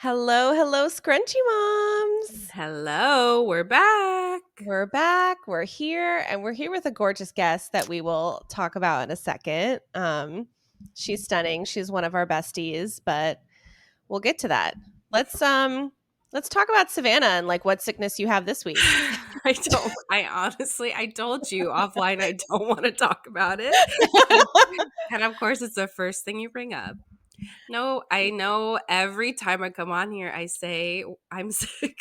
Hello, hello, Scrunchy Moms. Hello, we're back. We're back. We're here, and we're here with a gorgeous guest that we will talk about in a second. She's stunning. She's one of our besties, but we'll get to that. Let's talk about Savannah and like what sickness you have this week. I told you offline I don't want to talk about it. And, and of course, it's the first thing you bring up. No, I know every time I come on here, I say I'm sick,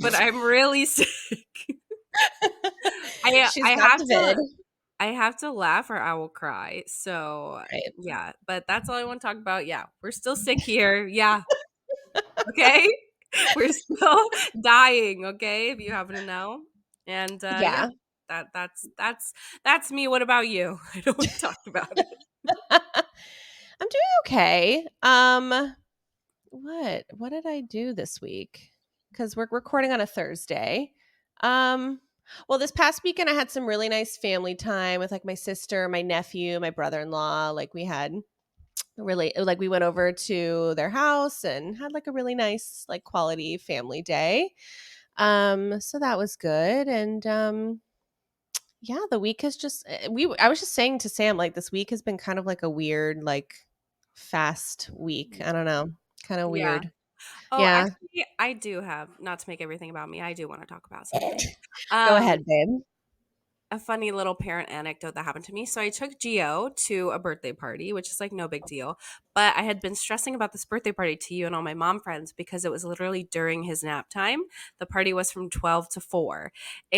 but I'm really sick. I, She's I got have the vid. to. I have to laugh or I will cry. So, Right. yeah, but that's all I want to talk about. Yeah, we're still sick here. Yeah, okay? We're still dying, okay? If you happen to know. And yeah, Yeah. that's me. What about you? I don't want to talk about it. I'm doing okay. What did I do this week? Because we're recording on a Thursday. Um, well, this past weekend I had some really nice family time with like my sister, my nephew, my brother-in-law. Like we had really like we went over to their house and had like a really nice like quality family day. So that was good. And yeah, the week has just I was just saying to Sam like this week has been kind of like a weird like fast week. I don't know. Kind of Yeah. weird. Oh, Yeah. actually, I do have, not to make everything about me, I do want to talk about something. Go Um, ahead, babe. a funny little parent anecdote that happened to me. So I took Gio to a birthday party, which is like no big deal. But I had been stressing about this birthday party to you and all my mom friends because it was literally during his nap time. The party was from 12 to 4.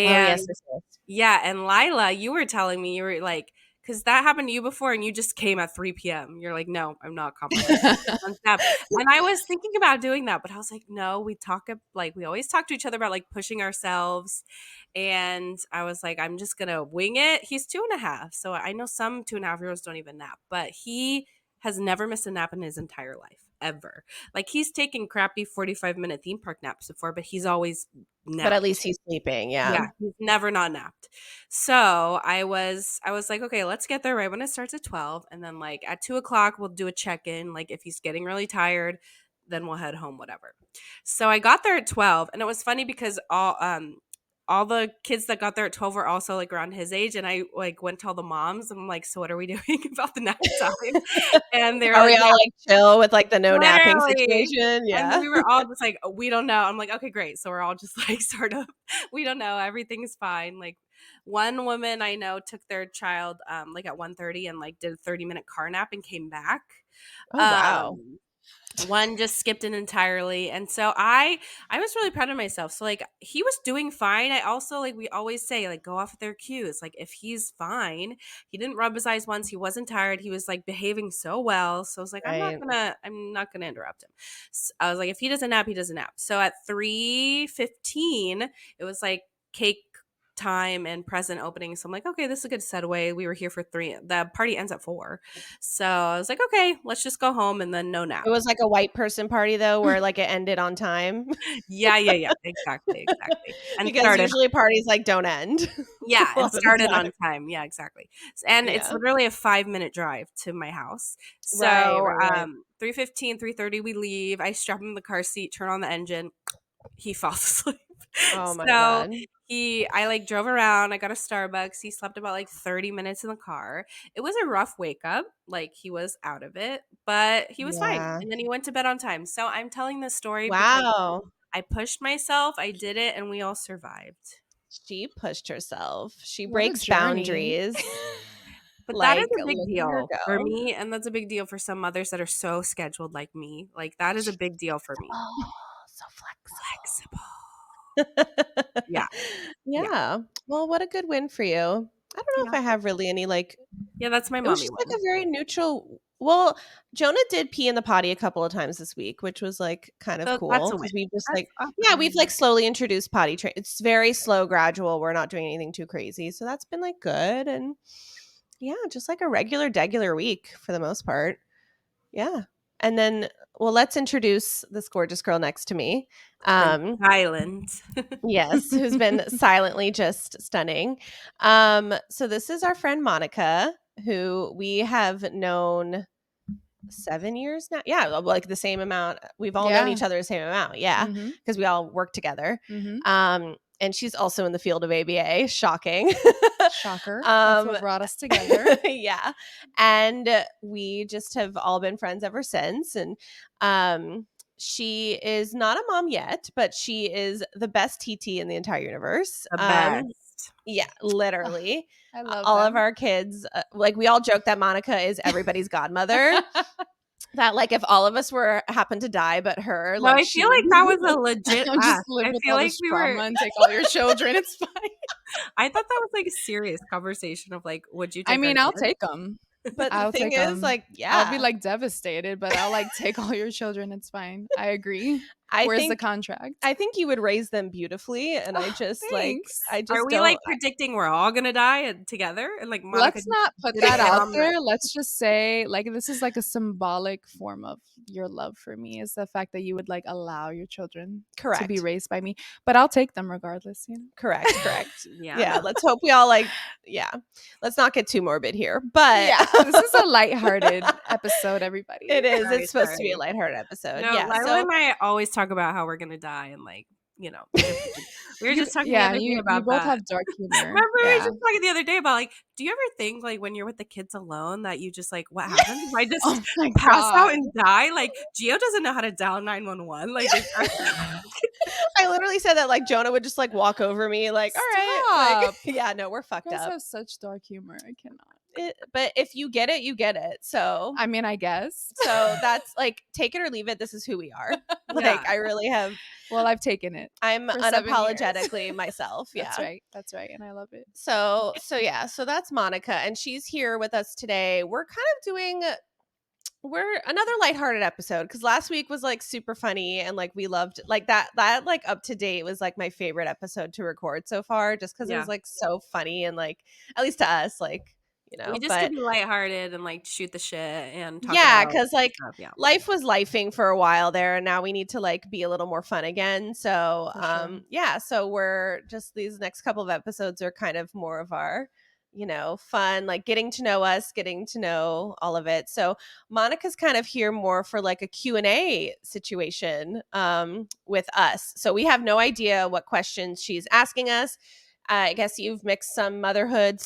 Oh, yes, And yes, yes. yeah, and Lila, you were telling me, you were like, because that happened to you before and you just came at 3 p.m. You're like, no, I'm not compromising on step. And I was thinking about doing that, but I was like, no, we always talk to each other about like pushing ourselves. And I was like, I'm just gonna wing it. He's 2.5. So I know some 2.5-year-olds don't even nap, but he has never missed a nap in his entire life. Ever. Like he's taken crappy 45-minute theme park naps before, but he's always But at napped. least he's sleeping, yeah. Yeah, he's never not napped. So I was like, okay, let's get there right when it starts at 12. And then like at 2 o'clock, we'll do a check-in. Like if he's getting really tired, then we'll head home, whatever. So I got there at 12, and it was funny because all the kids that got there at 12 were also like around his age. And I like went to all the moms and I'm like, so what are we doing about the nap time? And they were Are like, we all like chill with like the no napping literally. situation? And Yeah. we were all just like, we don't know. I'm like, okay, great. So we're all just like, sort of, we don't know. Everything's fine. Like one woman I know took their child like at 1:30 and like did a 30-minute car nap and came back. Oh, wow. Um, one just skipped it entirely, and so I was really proud of myself. So like he was doing fine. I also, like, we always say, like, go off with their cues. Like if he's fine, he didn't rub his eyes once, he wasn't tired, he was like behaving so well. So I was like, Right. I'm not gonna interrupt him. So I was like, if he doesn't nap, he doesn't nap. So at 3:15 it was like cake time and present opening. So I'm like, okay, this is a good setaway. We were here for 3. The party ends at 4. So I was like, okay, let's just go home and then no nap. It was like a white person party though, where like it ended on time Yeah, exactly. And because started usually parties like don't end yeah, a and lot of the started time. on time. Yeah, exactly. And it's Yeah. literally a 5-minute drive to my house. Right, So, right, right. 3:15, 3:30, we leave. I strap him in the car seat, turn on the engine. He falls asleep. Oh my So God. I like drove around. I got a Starbucks. He slept about like 30 minutes in the car. It was a rough wake up. Like he was out of it, but he was fine. Yeah. And then he went to bed on time. So I'm telling this story because Wow. I pushed myself, I did it, and we all survived. She pushed herself. She What a breaks journey. boundaries. But that is Like, a big look at her deal for go. me, and that's a big deal for some mothers that are so scheduled like me. Like, that is a big deal for me. Oh, so Flexible. flexible. Yeah, yeah, Yeah. Well, what a good win for you. I don't know if yeah. I have really any like Yeah, that's my it was mommy just like a one. very neutral. Well, Jonah did pee in the potty a couple of times this week, which was like kind of So that's cool a win. because we've just That's like yeah, we've awesome. like slowly introduced potty train. It's very slow, gradual. We're not doing anything too crazy, so that's been like good and yeah, just like a regular week for the most part. Yeah. And then, well, let's introduce this gorgeous girl next to me. Been Um, silent. yes, who's been silently just stunning. So this is our friend Monica, who we have known 7 years now. Yeah, like the same amount. We've all known Yeah. each other the same amount. Yeah, Mm-hmm. because we all work together. Mm-hmm. And she's also in the field of ABA. Shocking. Shocker. That's um, what brought us together. yeah, and we just have all been friends ever since. And she is not a mom yet, but she is the best TT in the entire universe. The best. Yeah, Ugh, literally. I love All of them. our kids, like we all joke that Monica is everybody's godmother. That like if all of us were happened to die but her, No, like I she feel would like that was a legit I'll just ask. live I with feel all like this we trauma were. and take all your children. It's fine. I thought that was like a serious conversation of like, would you I take our mean, I'll kids? take them. But the I'll thing take is, them. like, I'll be yeah, like devastated, but I'll like take all your children. It's fine. I agree. I Where's the think contract? I think you would raise them beautifully, and I Oh, just like thanks. I Are just we don't. like predicting we're all gonna die together? And like Monica Let's just not put didn't that get out on the. there. Let's just say, like, this is like a symbolic form of your love for me is the fact that you would like allow your children to be Correct, raised by me. But I'll take them regardless, you know? correct. Yeah, Yeah, no. let's hope we all like. Yeah, let's not get too morbid here, but Yeah. This is a lighthearted episode, everybody. it is. Sorry, It's supposed to be a sorry. lighthearted episode. No, Yeah, Lila so and I always talk about how we're gonna die and like, we were You just talking the yeah, other day you about both that. have dark humor. Remember, we were Yeah. just talking the other day about like, do you ever think like when you're with the kids alone that you just like, what happens if I just Oh my pass out god. and die? Like, Gio doesn't know how to dial 911. Like, I literally said that like Jonah would just like walk over me, like, all right, like, Stop. yeah, no, we're You fucked guys up. have such dark humor. I cannot. But if you get it, you get it. So I mean, I guess. that's like take it or leave it. This is who we are. yeah. Like I really have. Well, I've taken it I'm for 7 years. unapologetically myself. That's Yeah. right. That's right. And I love it. So yeah. So that's Monica, and she's here with us today. We're kind of doing. We're another lighthearted episode because last week was like super funny and like we loved like that like up to date was like my favorite episode to record so far just because it Yeah. was like so funny and like at least to us like We just but could be lighthearted and like shoot the shit and talk yeah, about because like stuff. Yeah. life was lifing for a while there, and now we need to like be a little more fun again. So, For sure. yeah, so we're just these next couple of episodes are kind of more of our, fun, like getting to know us, getting to know all of it. So Monica's kind of here more for like a Q&A situation with us. So we have no idea what questions she's asking us. I guess you've mixed some motherhood,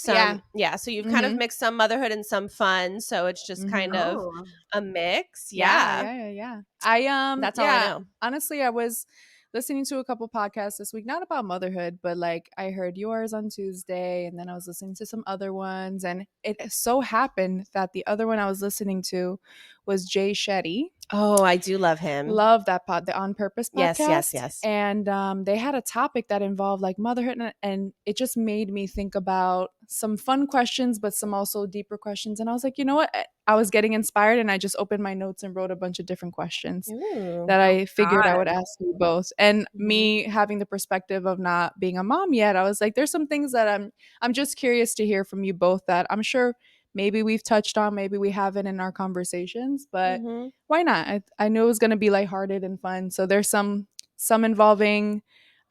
yeah. So you've kind of Mhm. mixed some motherhood and some fun. So it's just kind Mhm. of Oh, a mix. Yeah, Yeah, yeah, yeah, yeah. I that's all I yeah, know. honestly, I was listening to a couple podcasts this week, not about motherhood, but like I heard yours on Tuesday and then I was listening to some other ones and it so happened that the other one I was listening to was Jay Shetty. Oh, I do love him. Love that the On Purpose Yes, yes, podcast. yes. And they had a topic that involved like motherhood and it just made me think about some fun questions but some also deeper questions and I was like, you know what, I was getting inspired and I just opened my notes and wrote a bunch of different questions Ooh. that I figured I God. would ask you both. And Mhm. me having the perspective of not being a mom yet, I was like, there's some things that I'm just curious to hear from you both that I'm sure maybe we've touched on, maybe we haven't in our conversations, but Mhm. why not? I knew it was gonna be lighthearted and fun. So there's some involving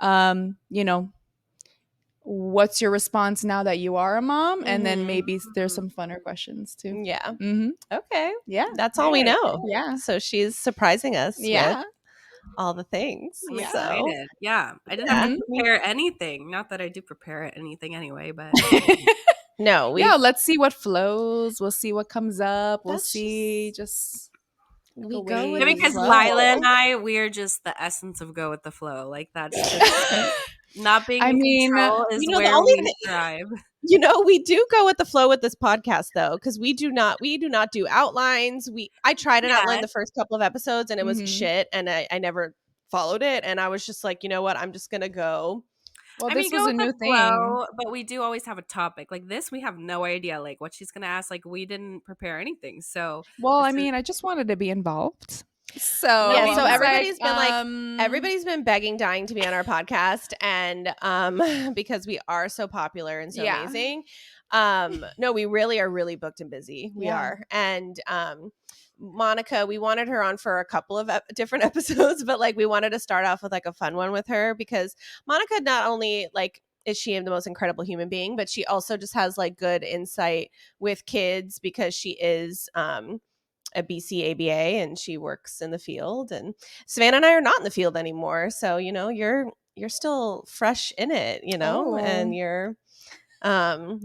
you know, what's your response now that you are a mom? And then Mhm. maybe there's some funner questions too. Yeah. Mm-hmm. Okay. Yeah. That's all we Right. know. Yeah. So she's surprising us with Yeah. all the things. I'm Yeah. So excited. Yeah. I didn't have yeah, to Mhm. prepare anything. Not that I do prepare anything anyway, but no, we Yeah, let's see what flows. We'll see what comes up. We'll that's see just like a we go with yeah, the wave. because flow. Lila and I, we're just the essence of go with the flow. Like that's just not being I in mean, control is The where only we thing thrive. we do go with the flow with this podcast though, because we do not do outlines. I tried an outline Yeah. the first couple of episodes and it was mhm. shit and I never followed it. And I was just like, you know what? I'm just gonna go. Well, I this mean, was go a with the new thing. flow, but we do always have a topic. Like this, we have no idea like what she's gonna ask. Like we didn't prepare anything. So Well, this I is mean, I just wanted to be involved. So Yeah, no, I so was yeah. like, everybody's been begging, dying to be on our podcast, and because we are so popular and so yeah, amazing. No, we really are really booked and busy. We Yeah. are, and Monica, we wanted her on for a couple of different episodes, but like we wanted to start off with like a fun one with her because Monica not only like is she the most incredible human being, but she also just has like good insight with kids because she is a BC ABA, and she works in the field. And Savannah and I are not in the field anymore, so you're still fresh in it, and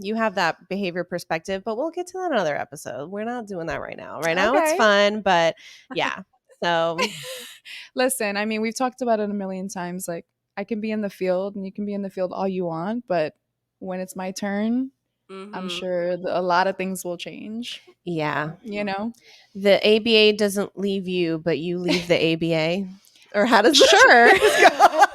you have that behavior perspective, but we'll get to that in another episode. We're not doing that right now. Right now it's Okay. fun, but yeah. So Listen, I mean, we've talked about it a million times. Like, I can be in the field and you can be in the field all you want, but when it's my turn, I'm Mhm. sure a lot of things will change, yeah, you know? the ABA doesn't leave you, but you leave the ABA. Or how does Sure. this go?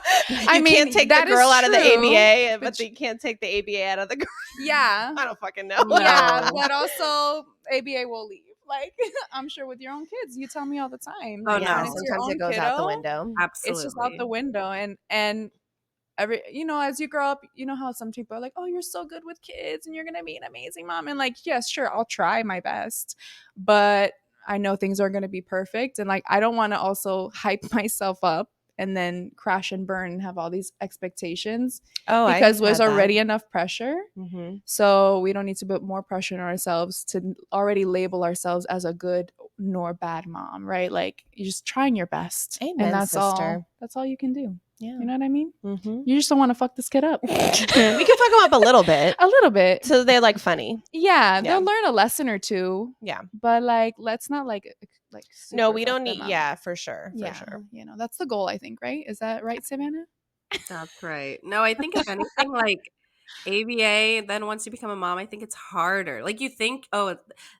I You mean, can't take the that is girl out of the true, ABA, but but they can't take the ABA out of the girl. yeah. I don't fucking know. Yeah, No. but also ABA will leave. Like, I'm sure with your own kids, you tell me all the time. Oh, Like, Yeah, when no. it's your sometimes it own goes out the kiddo, window. it's just out Absolutely. the window. And every, as you grow up, you know how some people are like, oh, you're so good with kids and you're gonna be an amazing mom. And like, yes, sure, I'll try my best, but I know things aren't gonna be perfect. And like, I don't want to also hype myself up and then crash and burn and have all these expectations Oh, because I've there's had that. already enough pressure. Mm-hmm. So we don't need to put more pressure on ourselves to already label ourselves as a good nor bad mom, right? Like, you're just trying your best. Amen, And that's all. sister. That's all you can do. Yeah. You know what I mean? Mm-hmm. You just don't want to fuck this kid up. We can fuck them up a little bit, A little bit. so they're like funny. Yeah, Yeah. they'll learn a lesson or two. Yeah. But like, let's not like No, super we fuck don't them need. up. Yeah, for sure. For Yeah, sure. that's the goal, I think, right? Is that right, Savannah? That's right. No, I think if anything, like ABA, then once you become a mom, I think it's harder. Like you think, oh,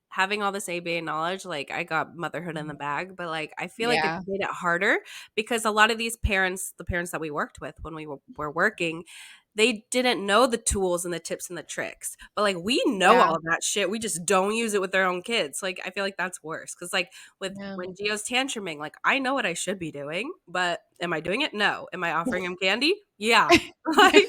having all this ABA knowledge, like I got motherhood in the bag, but like I feel like it Yeah. made it harder because a lot of these parents, the parents that we worked with when we were working, they didn't know the tools and the tips and the tricks. But like we know Yeah. all that shit. We just don't use it with their own kids. Like I feel like that's worse. Cause like with Yeah. when Gio's tantruming, like I know what I should be doing, but am I doing it? No. Am I offering him candy? Yeah. Like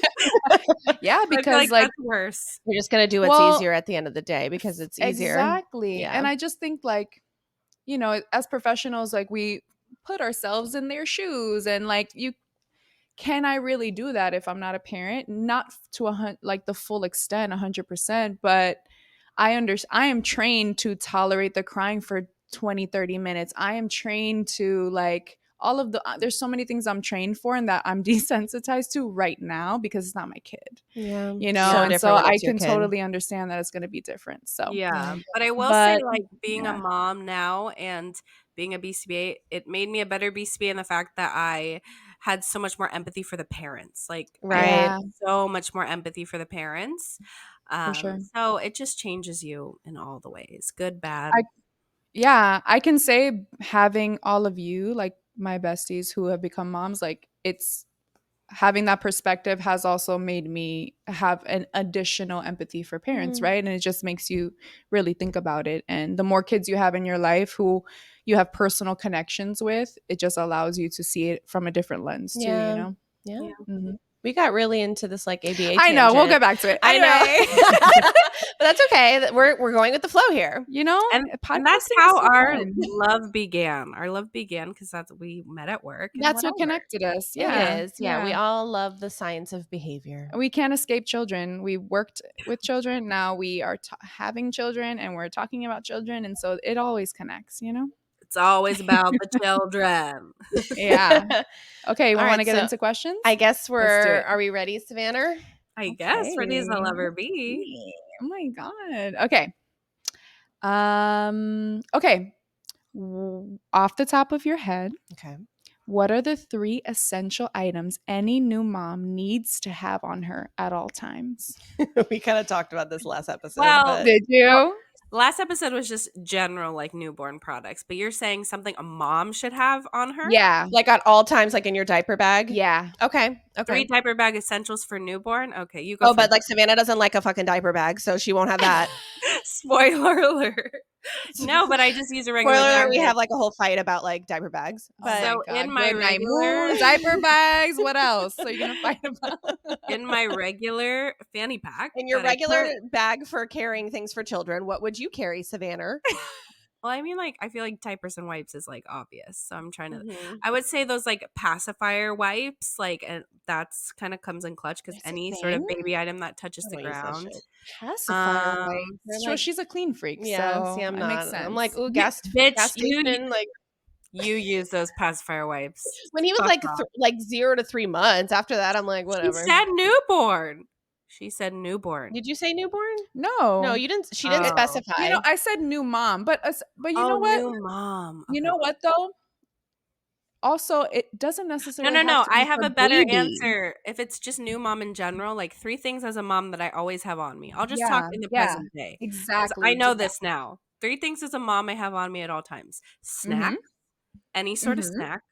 Yeah, I feel because like like, that's worse. You're just gonna do what's well, easier at the end of the day because it's easier. exactly. Yeah. And I just think like, as professionals, like we put ourselves in their shoes and like can I really do that if I'm not a parent? Not to like the full extent, 100%, but I am trained to tolerate the crying for 20, 30 minutes. I am trained to like all of the there's so many things I'm trained for and that I'm desensitized to right now because it's not my kid. Yeah. So And so different when I it's your can kid. totally understand that it's going to be different. So Yeah. But I will say But like being a yeah. mom now and being a BCBA, it made me a better BCBA in the fact that I had so much more empathy for the parents. Like I Right. Yeah, had so much more empathy for the parents. for sure. So it just changes you in all the ways, good, bad. I can say having all of you, like my besties who have become moms, like it's having that perspective has also made me have an additional empathy for parents, Mm. right? And it just makes you really think about it. And the more kids you have in your life who you have personal connections with, it just allows you to see it from a different lens too, Yeah. you know? Yeah. Yeah. Mhm. We got really into this like ABA I know. We'll tangent. get back to it. I Anyway. know. But that's okay. We're going with the flow here. And podcasting that's is how so our fun. love began. Our love began because that's we met at work. And That's what whatever. connected us. It Yeah. is. Yeah. We all love the science of behavior. We can't escape children. We worked with children. Now we are having children and we're talking about children. And so it always connects, It's always about the children. Yeah. Okay. We All want right, to get so into questions? I guess Let's do it. are we ready, Savannah? I guess ready as I'll Okay. ever be. Oh my God. Okay. Okay. Off the top of your head, Okay. what are the 3 essential items any new mom needs to have on her at all times? We kind of talked about this last episode. Well, but Did you? Well, last episode was just general like newborn products, but you're saying something a mom should have on her? Yeah. like at all times, like in your diaper bag? Yeah. Okay. 3 Okay. diaper bag essentials for newborn? Okay, you go Oh, first. but like Savannah doesn't like a fucking diaper bag, so she won't have that. Spoiler alert. No, but I just use a regular Spoiler bag. alert, we have like a whole fight about like diaper bags. But So in my Good night, regular- moon, diaper bags. What else? So you're gonna fight about? in my regular fanny pack. in your that I regular put- bag for carrying things for children, what would you carry, Savannah? Well, I mean, like, I feel like diapers and wipes is, like, obvious. So I'm trying to Mhm. I would say those, like, pacifier wipes, like, and that's kinda comes in clutch because That's a any sort of thing? baby item that touches I the don't use that ground. shit. Pacifier wipes. Um, They're So like, she's a clean freak, yeah, see, so I'm it makes not. I'm like, sense. ooh, you bitch, gas station. Like you use those pacifier wipes. when he was Fuck like off. like 0 to 3 months. After that, I'm like, She whatever. said newborn. She said newborn. Did you say newborn? No, No. you didn't. She didn't It, Oh. you specify. know, I said new mom, but you Oh, know what? new mom. You Okay. know what though? Also, it doesn't No, necessarily no, have no. to I be have for a better baby. answer. If it's just new mom in general, like 3 things as a mom that I always have on me. I'll just talk Yeah, in the yeah, present day because I exactly. know this now. 3 things as a mom I have on me at all times. Mm-hmm. Snack, any sort of Mm-hmm. snack.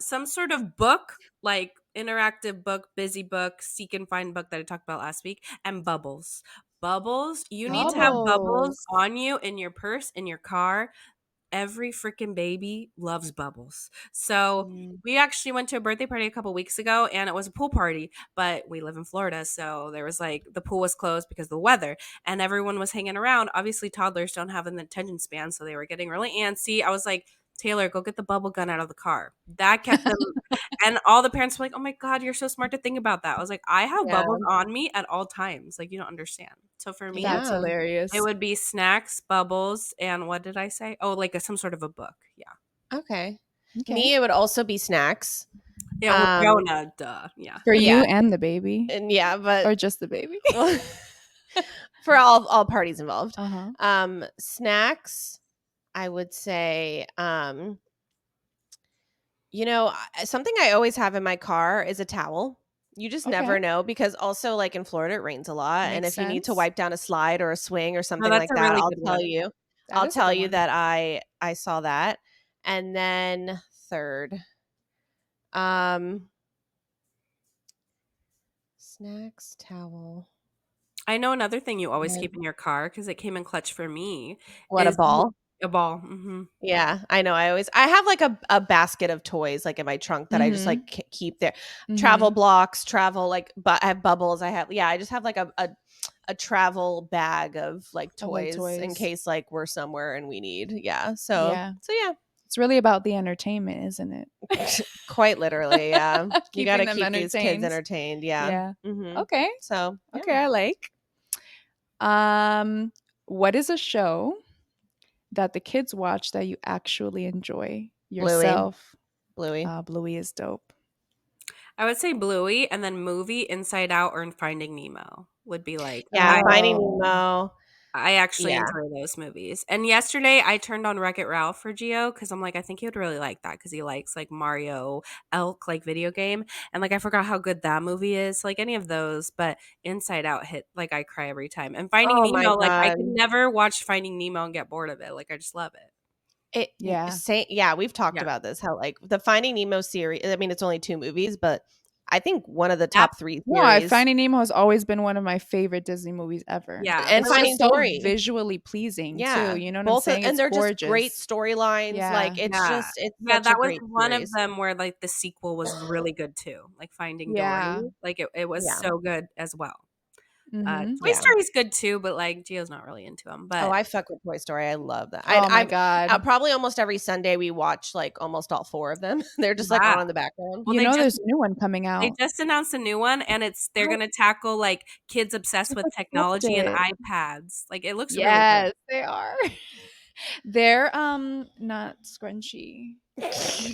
Some sort of book, like interactive book, busy book, seek and find book that I talked about last week, and bubbles. Bubbles. You need to have bubbles Bubbles. on you in your purse, in your car. Every freaking baby loves bubbles. So Mm. we actually went to a birthday party a couple weeks ago and it was a pool party, but we live in Florida. So there was like the pool was closed because of the weather and everyone was hanging around. Obviously, toddlers don't have an attention span. So they were getting really antsy. I was like, Taylor, go get the bubble gun out of the car. That kept them. And all the parents were like, oh my God, you're so smart to think about that. I was like, I have Yeah, bubbles on me at all times. Like, you don't understand. So for me, That's yeah. it hilarious. would be snacks, bubbles, and what did I say? Oh, like some sort of a book. Yeah. Okay. Okay. Me, it would also be snacks. Yeah, well, Um, Rona, duh. Yeah. For you yeah, and the baby, and yeah, but or just the baby? for all parties involved. Uh-huh. Snacks, I would say, something I always have in my car is a towel. You just Okay. never know because also like in Florida it rains a lot, and Makes if you need to sense. wipe down a slide or a swing or No, something that's like a that, really I'll good tell one. you. That I'll is a tell good you one. that I saw that. And then third, um snacks, towel. I know another thing you always Yeah. keep in your car because it came in clutch for me What, a is ball? a ball. Hmm. Yeah, I know. I have like a basket of toys like in my trunk that I just Mm-hmm. like keep there. Travel Mm-hmm. blocks, travel like, but I have bubbles. I just have like a travel bag of like Of like toys in toys. case like we're somewhere and we need. Yeah. Yeah. So yeah. It's really about the entertainment, isn't it? Quite literally, yeah. You got Keeping to them keep these kids entertained. entertained, yeah. Yeah. Mhm. Okay. So, yeah. Okay, I like. Um, what is a show that the kids watch that you actually enjoy Bluey. yourself? Bluey. Bluey is dope. I would say Bluey and then movie Inside Out or Finding Nemo would be like Yeah, Finding Oh, Nemo. I actually Yeah. enjoy those movies. And yesterday I turned on Wreck-It Ralph for Gio because I'm like, I think he would really like that because he likes like Mario Elk, like video game. And like I forgot how good that movie is. Like any of those, but Inside Out hit like I cry every time. And Finding Oh my Nemo, like I could god. never watch Finding Nemo and get bored of it. Like I just love it. yeah. Yeah, we've talked Yeah. about this how like the Finding Nemo series, I mean it's only 2 movies, but I think one of the That top 3 No, series. Finding Nemo has always been one of my favorite Disney movies ever. yeah. And It's just Finding so Dory. visually pleasing too. Yeah. You know what I'm Both of, saying? and It's they're just great gorgeous. storylines. Yeah. Like Yeah. it's Yeah, such a that was great one of series. them where like the sequel was really good too. Like Finding Dory. Yeah. Like it was Yeah. so good as well. Mm-hmm. Toy Yeah. Story's good too, but like Gio's not really into them. Oh, But I fuck with Toy Story. I love that. Oh my I God. probably almost every Sunday we watch like almost all 4 of them. They're just like yeah, on in the background. well You know there's a new one coming they out. just announced a new one, and they're I gonna tackle like kids obsessed I've with accept technology and it. iPads. Like it looks really good. Yes, they are. They're not scrunchy.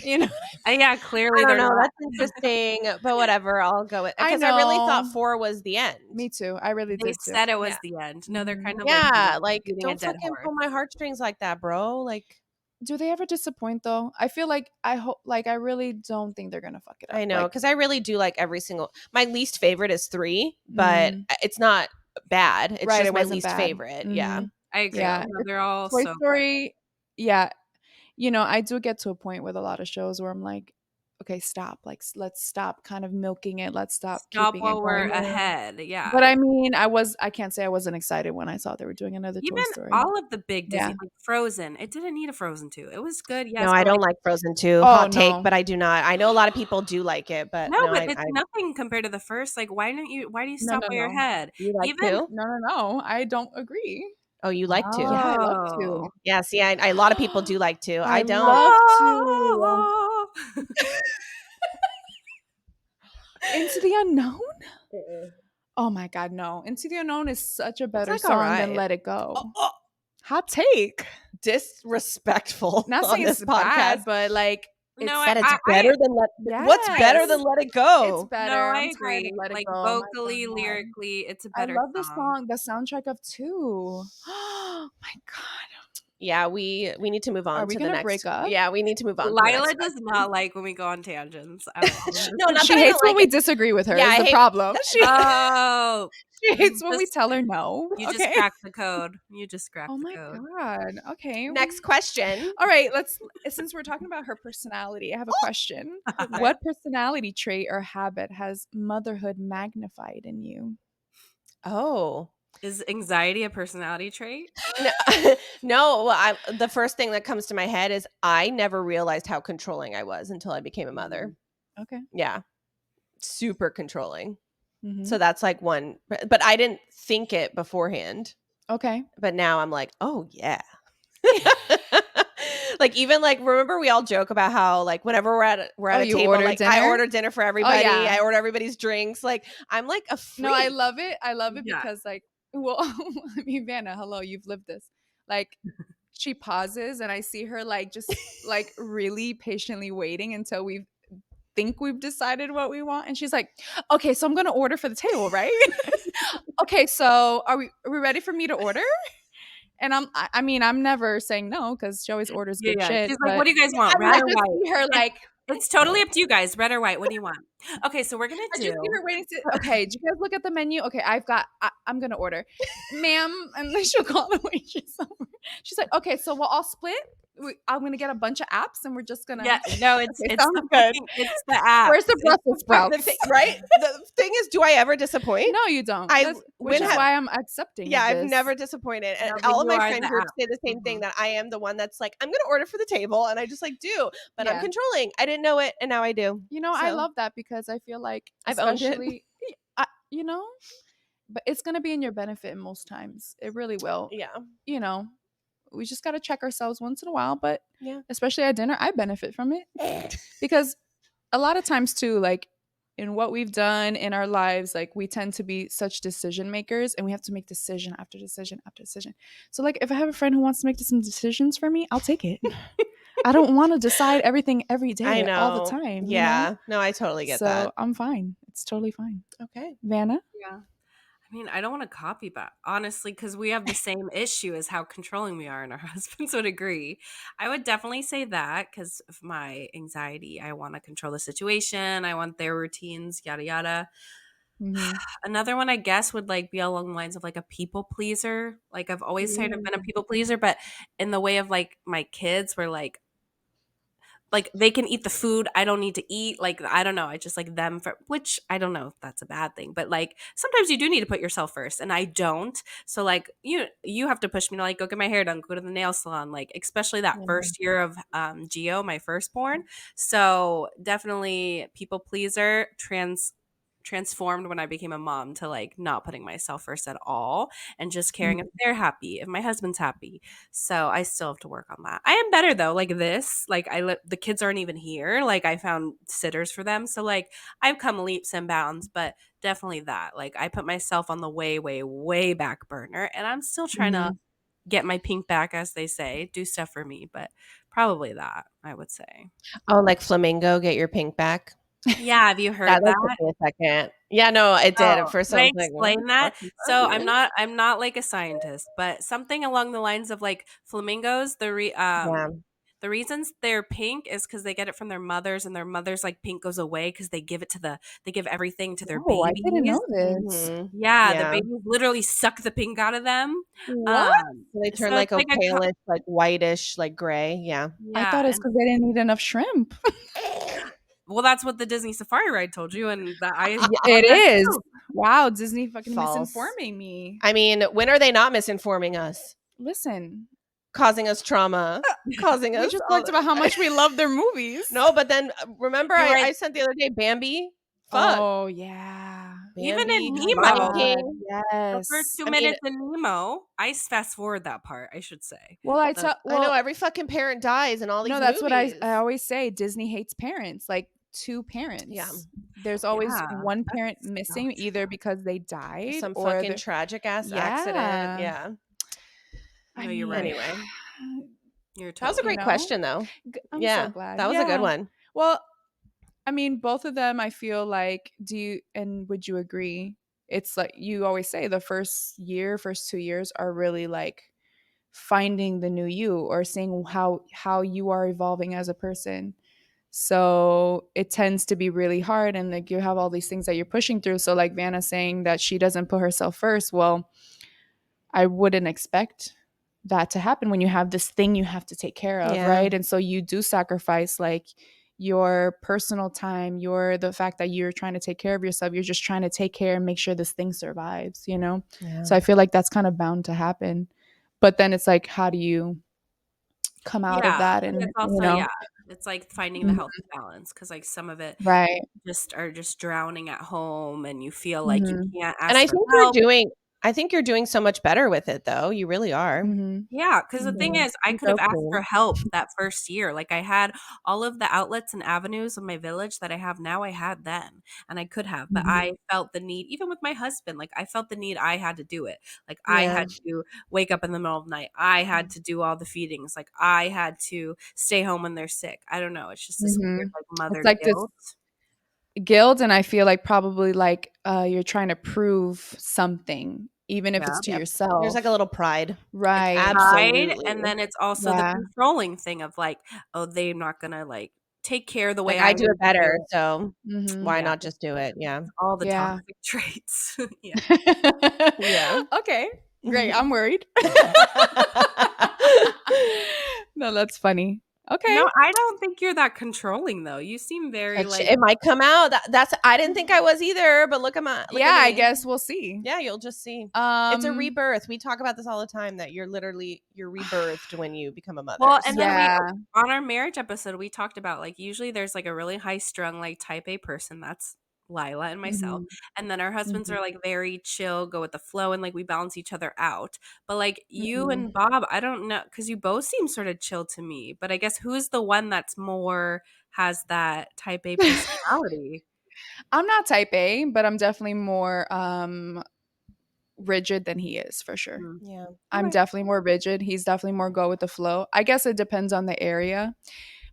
You know, Yeah, I clearly don't they're know. not. That's interesting, but whatever. I'll go with I because I really thought know. 4 was the end. Me too. I really They did too. said it Yeah. was the end. No, they're Mhm. kind of like Yeah, like beating a don't dead fucking horse. pull my heartstrings like that, bro. Like Do they ever disappoint though? I feel like I hope like I really don't think they're gonna fuck it up. I know Like because I really do like every single. My least favorite is 3, but mm, it's not bad. It's right, just it my wasn't least bad. favorite. Yeah. Hmm. I agree. Yeah. So No, they're all Toy so good. Story, yeah. You know, I do get to a point with a lot of shows where I'm like, okay, stop. Like let's stop kind of milking it. Let's stop Stop keeping it while we're going. ahead. Yeah. But I mean, I can't say I wasn't excited when I saw they were doing another Toy Even Story. all of the big Yeah. Disney, like Frozen, it didn't need a Frozen 2. It was good, no, yes, I but don't like like Frozen 2. Oh Hot take, no. but I do not. I know a lot of people do like it, but no, no, but I it's nothing compared to the first. Like, why do you No, stop no, while you're no. ahead? you like Even 2. No, no, no. I don't agree. Oh, you like to? Yeah, I love to. Yeah. See, a lot of people do like to. I I don't. love to. Into the Unknown? Oh my God, no. Into the Unknown is such a better like song than alright. Let It Go. Oh, Hot take. disrespectful Not on saying this it's podcast. bad, but like No, That it's I better than What's better than yes, Let It it's Go? better. no, I I'm tired of agree. Let It Like Go. My vocally, God. lyrically, it's a I better love the song. song, the soundtrack of Two. Oh my God. Yeah, we need to move Are on we to the gonna next. break up? Yeah, we need to move on to the Lila next does question. not like when we go on tangents. I don't No, not She that I hates don't when like we it. disagree with her Yeah, is I the hate problem. Oh, She hates when we just- tell her no. you just Okay. cracked the code. You just cracked Oh the my code. God. Okay. Next question. All right, since we're talking about her personality, I have a question. What personality trait or habit has motherhood magnified in you? Oh. Is anxiety a personality trait? No, no, well, the first thing that comes to my head is I never realized how controlling I was until I became a mother. Okay. Yeah. Super controlling. Mhm. So that's like one, but I didn't think it beforehand. Okay. But now I'm like, oh yeah. Like even like remember we all joke about how like whenever we're at Oh, a you table, order like I dinner? order dinner for Oh, everybody. yeah. I order everybody's drinks. Like I'm like a freak. No, I love it. I love it Yeah. because like, well, I mean, Vanna, hello, you've lived this. Like, she pauses and I see her like just like really patiently waiting until we think we've decided what we want, and she's like, "Okay, so I'm gonna order for the table, right? Okay, so are we ready for me to order?" And I mean, I'm never saying no because she always orders Yeah, good yeah. shit. She's like, But what do you guys want? I Red or just white? see her like, It's totally up to you guys. Red or white? What do you want? Okay, so we're gonna I just see do. her waiting to. Okay, do you guys look at the menu? Okay, I'm gonna order, ma'am, and then she'll call the waitress over. She's like, okay, so we'll all split. I'm gonna get a bunch of apps, and we're just gonna. Yeah, no, it's Okay, it's the sounds good. it's the app. Where's the Brussels The sprouts? thing, right? The thing is, do I ever disappoint? No, you don't. I Which when is have why I'm accepting. yeah, of I've this. never disappointed. And No, but all of you my are friend the groups app. say the same thing Mhm. that I am the one that's like, I'm gonna order for the table, and I just like do, but I'm Yeah. controlling. I didn't know it, and now I do. You know, I So, love that because I feel like, I've owned it. especially, you know, but it's gonna be in your benefit most times. It really will. Yeah, You know, we just gotta check ourselves once in a while, but yeah. especially at dinner, I benefit from it because a lot of times too, like in what we've done in our lives, like we tend to be such decision makers and we have to make decision after decision after decision. So like if I have a friend who wants to make some decisions for me, I'll take it. I don't want to decide everything every I day, all the know. time. Yeah, no, I totally get So that. I'm fine. It's totally fine. Okay. Vanna? Yeah. I mean, I don't want to copy, but honestly, because we have the same issue as how controlling we are, and our husbands would agree. I would definitely say that because of my anxiety. I want to control the situation. I want their routines, yada yada. Mm-hmm. Another one, I guess, would like be along the lines of like a people pleaser. Like I've always kind of been a people pleaser, but in the way of like my kids, where like they can eat the food I don't need to eat. Like I don't know, I just like them for, which I don't know if that's a bad thing, but like sometimes you do need to put yourself first, and I don't. So like you have to push me to like go get my hair done, go to the nail salon, like especially that Yeah. first year of Geo, my firstborn. So definitely people pleaser, transformed when I became a mom to like not putting myself first at all and just caring if they're happy, if my husband's happy. So I still have to work on that. I am better though. Like this, like the kids aren't even here. Like I found sitters for them. So like I've come leaps and bounds, but definitely that. Like I put myself on the way, way, way back burner, and I'm still trying to get my pink back, as they say, do stuff for me, but probably that, I would say. Oh, like flamingo, get your pink back. Yeah, have you heard That like that? took me a second. Yeah, no, it did. At Oh, first, can I I was like, "What explain the that? fuck is So that, man?" I'm not like a scientist, but something along the lines of like flamingos, Yeah. the reasons they're pink is because they get it from their mothers, and their mothers like pink goes away because they give everything to their Oh, I didn't babies. know this. Mhm. Yeah, the Yeah. babies literally suck the pink out of them. What? So they turn So like it's a like palish, like whitish, like gray. Yeah. I thought yeah, it's and because they didn't eat enough shrimp. well, that's what the Disney Safari ride told you, and that I Yeah, thought it that is. too. Wow, Disney fucking False. misinforming me. I mean, when are they not misinforming us? Listen, Causing us trauma, causing we us just all talked about how much we love their movies. No, but then remember You're right. I sent the other day Bambi? Fuck. Oh yeah. Even Bambi, in Lion Nemo, King. the first Yes. 2 I mean, minutes in Nemo, I fast forward that part, I should say. Well, The I know well, every fucking parent dies in all no, these that's what I movies. always say. Disney hates parents, like two Yeah. parents. There's always Yeah, one that parent missing, sucks. either because they died Some or fucking the tragic ass accident. yeah. Yeah. I No, you're mean, right. Anyway, You're that was a totally you great right. know, question, though. I'm so Yeah, glad. that was a good Yeah. one. Well, I mean, both of them, I feel like, would you agree? It's like you always say the first 2 years are really like finding the new you or seeing how you are evolving as a person. So it tends to be really hard, and like you have all these things that you're pushing through. So like Vanna saying that she doesn't put herself first, well, I wouldn't expect that to happen when you have this thing you have to take care of, Yeah. right? And so you do sacrifice like your personal time, the fact that you're trying to take care of yourself, you're just trying to take care and make sure this thing survives, you know? Yeah. So I feel like that's kind of bound to happen. But then it's like, how do you come out of Yeah, that? and And it's also it's like finding the Mhm. healthy balance because like some of it Right. just are just drowning at home, and you feel like you Mhm. can't And ask for help. I think you're doing so much better with it, though. You really are. Mhm. Yeah, because the thing Mhm. is, I could have So asked for cool. help that first year. Like I had all of the outlets and avenues of my village that I have now, I had then, and I could have, but Mhm. I felt the need, even with my husband, like I felt the need, I had to do it. Like I Yeah. had to wake up in the middle of the night. I had to do all the feedings. Like I had to stay home when they're sick. I don't know. It's just this weird Mhm. like It's mother like this guilt. guilt, and I feel like probably like you're trying to prove something even if Yeah. it's to Yep. There's like a yourself. little pride. It's Right. pride, Absolutely. and then it's also the Yeah. controlling thing of like, oh, they're not gonna like take care the way Like, I I do need it to do better, it. so Mhm. why Yeah. not just do it? Yeah. All the Yeah. toxic traits. Yeah. Yeah. Okay. Great. I'm worried. No, that's funny. Okay. No, I don't think you're that controlling though. You seem very like It might come out. That's I didn't think I was either, but look Yeah, at I me. guess we'll see. Yeah, you'll just see. It's a Um rebirth. We talk about this all the time that you're rebirthed when you become a mother. well, and So then we yeah. on our marriage episode we talked about like usually there's like a really high strung like type A person, that's Lila and myself, Mhm. and then our husbands Mhm. are like very chill, go with the flow, and like we balance each other out. But like you Mhm. and Bob, I don't know, because you both seem sort of chill to me. But I guess who's the one that's more has that type A personality? I'm not type A, but I'm definitely more rigid than he is for sure. Mm. yeah. I'm Okay. definitely more rigid. He's definitely more go with the flow. I guess it depends on the area.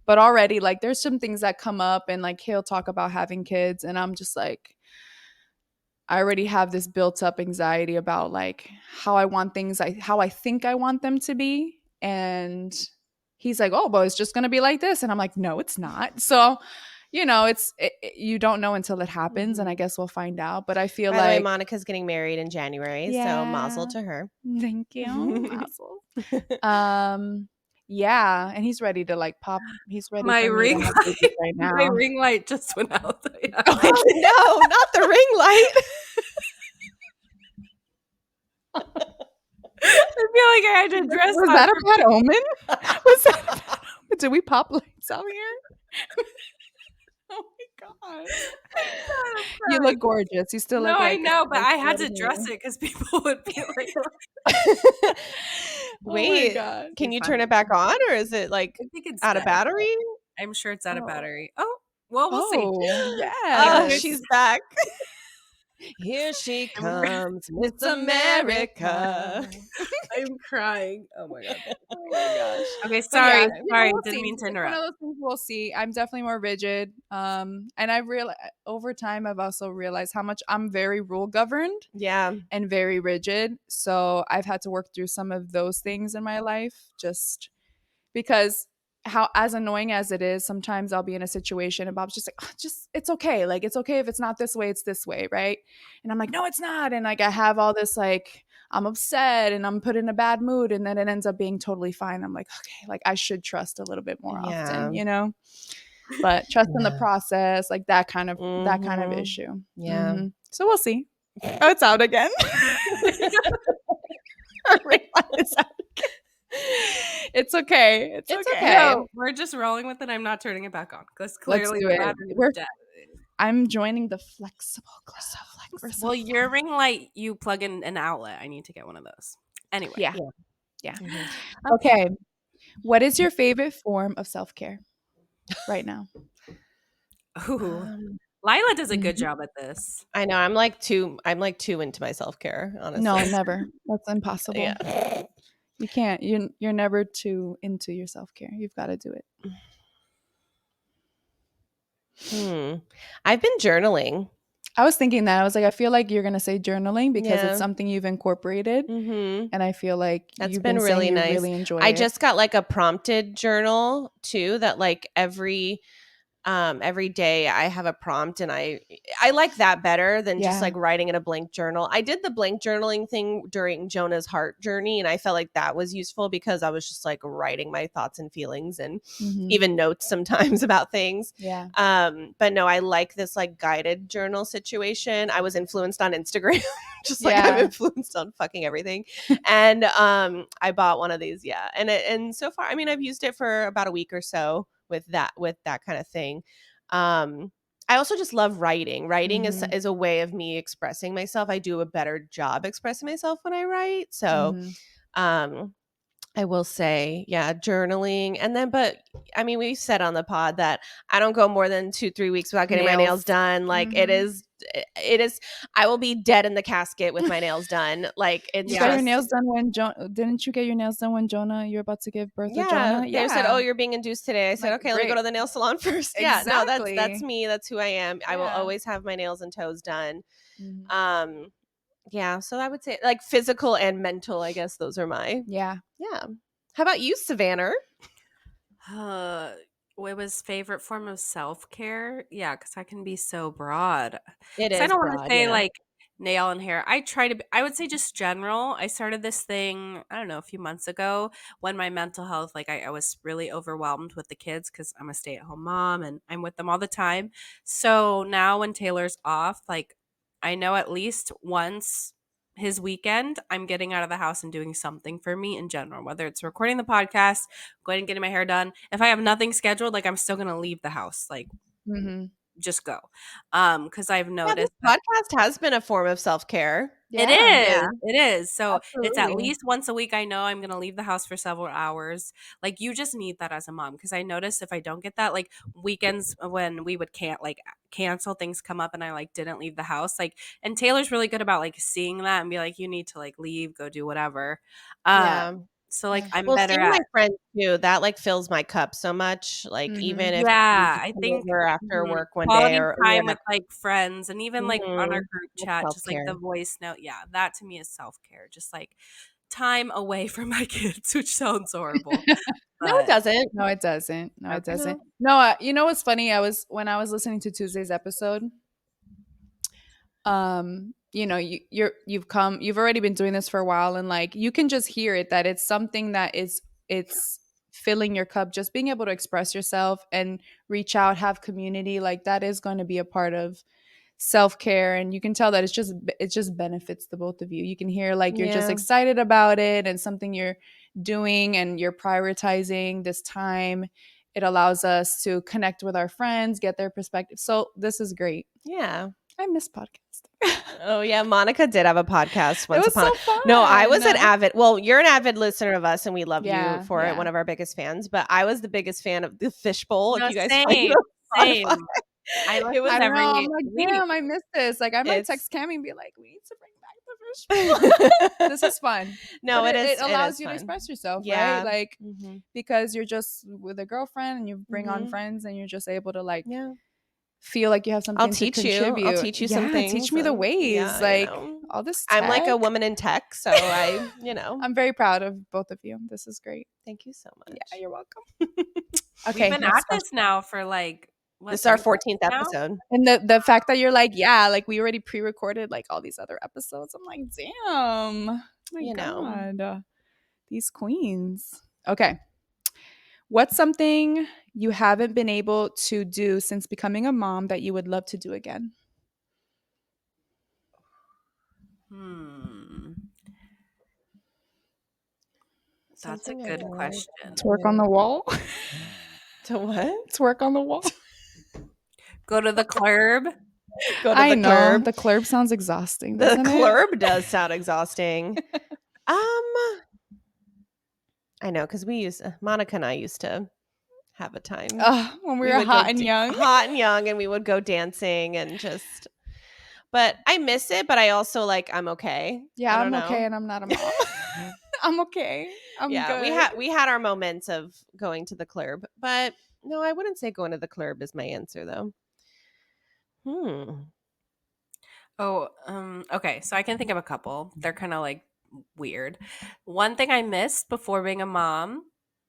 But already like there's some things that come up and like he'll talk about having kids and I'm just like I already have this built up anxiety about like how I want things how I think I want them to be, and he's like, "Oh, but it's just going to be like this." And I'm like, "No, it's not." So, you don't know until it happens, and I Mhm. guess we'll find out, but I feel By the way, like Monica's getting married in January, so mazel yeah. to her. Thank you. Mazel. Um yeah, and he's ready to like pop. He's ready My for me to ring have babies light, right my now. ring light just went out. Yeah. Oh no, not the ring light. I feel like I had to address Was that that a for bad omen? Was that a bad omen? Did we pop lights out here? Oh my god. I'm You crying. look gorgeous. You still No, look I like a know, but nice I had to wedding address ring. it because people would be like, Oh my Wait, god. be can you turn funny. it back on, or is it like I think it's out of dead. battery? I'm sure it's out of Oh. battery. Oh, well, we'll see. Oh, Oh, Here, yes. she's back. Here she I'm, comes, Miss America. I'm crying. Oh my god. Oh my gosh. Okay, But yeah, sorry, sorry, we'll didn't see. mean to It's one of interrupt. those things we'll see. I'm definitely more rigid. And I realize over time I've also realized how much I'm very rule governed Yeah. and very rigid. So I've had to work through some of those things in my life just because how as annoying as it is, sometimes I'll be in a situation and Bob's just like, "Oh, just it's okay. Like it's okay if it's not this way, it's this way, right?" And I'm like, "No, it's not." And like I have all this like I'm upset and I'm put in a bad mood and then it ends up being totally fine. I'm like, okay, like I should trust a little bit more Yeah. often, But trust in the Yeah. process, like that kind of Mhm. issue. Yeah. So we'll see. Oh, it's out again. Our ring light is out again. It's okay. It's It's okay. okay. No, we're just rolling with it. I'm not turning it back on because Let's clearly do the it. battery is We're dead. I'm joining the flexible club. We're so Well, your ring light, you plug in an outlet. I need to get one of those. Anyway. Yeah. Yeah. Mhm. Okay. What is your favorite form of self-care right now? Ooh. Um, Lila does a good Mhm. job at this. I know I'm like too into my self-care, No, honestly. never. That's impossible. Yeah. You can't. You're never too into your self-care. You've got to do it. I've been journaling. I was thinking that. I was like, I feel like you're going to say journaling because it's Yeah. something you've incorporated. Mhm. And I feel like That's you've been been saying really you nice. really enjoy I it. just got like a prompted journal too that like every day I have a prompt, and I like that better than just Yeah. like writing in a blank journal. I did the blank journaling thing during Jonah's heart journey, and I felt like that was useful because I was just like writing my thoughts and feelings and Mhm. even notes sometimes about things. Yeah. But no, I like this like guided journal situation. I was influenced on Instagram, just like I'm Yeah. influenced on fucking everything. And I bought one of these, yeah. And so far, I mean, I've used it for about a week or so with that kind of thing. I also just love writing. Writing Mhm. is a way of me expressing myself. I do a better job expressing myself when I write. So Mhm. um I will say, yeah, journaling. And then, but I mean, we said on the pod that I don't go more than 2-3 weeks without getting my nails done. Like Mhm. it is, I will be dead in the casket with my nails done. Like it's You got Yeah. your just, nails done when didn't you get your nails done when Jonah, you're about to give birth to yeah. Jonah? They said, oh, Yeah. you're being induced today. I said, Like, okay, let me go great. to the nail salon first. Yeah, no, that's Exactly. me. That's who I am. I will Yeah. always have my nails and toes done. Mhm. Um, yeah. So I would say like physical and mental, I guess those are my, Yeah. yeah. How about you, Savannah? What was favorite form of self-care? Yeah, because I can be so broad. It So I is don't want to broad, say yeah. like nail and hair. I would say just general. I started this thing, I don't know, a few months ago when my mental health, like I was really overwhelmed with the kids because I'm a stay-at-home mom and I'm with them all the time. So now when Taylor's off, like I know at least once his weekend, I'm getting out of the house and doing something for me in general, whether it's recording the podcast, going and getting my hair done. If I have nothing scheduled, like I'm still gonna leave the house, like Mhm. just go. Because I've Yeah, this noticed that podcast has been a form of self-care. it Yeah. Yeah. is. It is. So it's at Absolutely. least once a week. I know I'm going to leave the house for several hours. Like you just need that as a mom because I noticed if I don't get that, like weekends when we would can't like cancel things come up and I like didn't leave the house. Like and Taylor's really good about like seeing that and be like, you need to like leave, go do whatever. Um, Yeah. so like Yeah. I'm Well, better seeing my at friends too, that like fills my cup so much. Like even Mhm. if you yeah. just I come think over after mhm, work one day quality or time with whatever. like friends and even like on our Mhm. group That's chat, just like self-care. the voice note. Yeah, that to me is self care. Just like time away from my kids, which sounds horrible, No, it but doesn't. No, it doesn't. No, it okay. doesn't. No. No, you know what's funny? When I was listening to Tuesday's episode, you know, you've already been doing this for a while and like you can just hear it that it's something that it's filling your cup, just being able to express yourself and reach out, have community, like that is going to be a part of self-care and you can tell that it just benefits the both of you. You can hear like you're just Yeah. excited about it and something you're doing and you're prioritizing this time. It allows us to connect with our friends, get their perspective. So this is great. Yeah. I miss podcasting. Oh yeah, Monica did have a podcast It once was upon a. so No, I was an fun. avid. Well, you're an avid listener of us, and we love you Yeah, for it. yeah. One of our biggest fans. But I was the biggest fan of the Fishbowl. If No, you guys find it same, on Spotify, same. I it was I listen don't know. I'm every like, week. damn, I miss this. Like, I might it's. text Cammy and be like, we need to bring back the fishbowl. This is fun. No, But it it is. It allows is you to fun. express yourself, right? Yeah. Like, Mm-hmm. because you're just with a girlfriend and you bring on Mm-hmm. friends and you're just able to, like, Yeah. feel like you have I'll something to teach you. I'll contribute. teach you some Yeah, teach things. me the ways. Yeah, you Like, know, all this I'm like a tech. woman in tech, so I'm very proud of both of you. This is great. thank you so Yeah, much. you're welcome. We've Okay, been at next this question. now for like This what is our 3 months 14th now. episode. And the fact that you're like, yeah, like we already pre-recorded like all these other episodes. I'm like, damn. Oh my You know. God. These queens. Okay. What's something you haven't been able to do since becoming a mom that you would love to do again? Hmm, that's a Something I good would like to question. To work on the do. wall? To what? To work on the wall? Go to the club. Go to I the know club. the club sounds exhausting, The doesn't it? club does sound exhausting. I know, because Monica and I used to have a time. When we We were would go hot and young. hot and young, and we would go dancing and just. But I miss it. But I also like I'm okay. I Yeah, don't I'm okay, know. and I'm not a mom. I'm okay. I'm Yeah, good. we had our moments of going to the club, but no, I wouldn't say going to the club is my answer though. Oh, okay. So I can think of a couple. They're kind of like weird. One thing I missed before being a mom,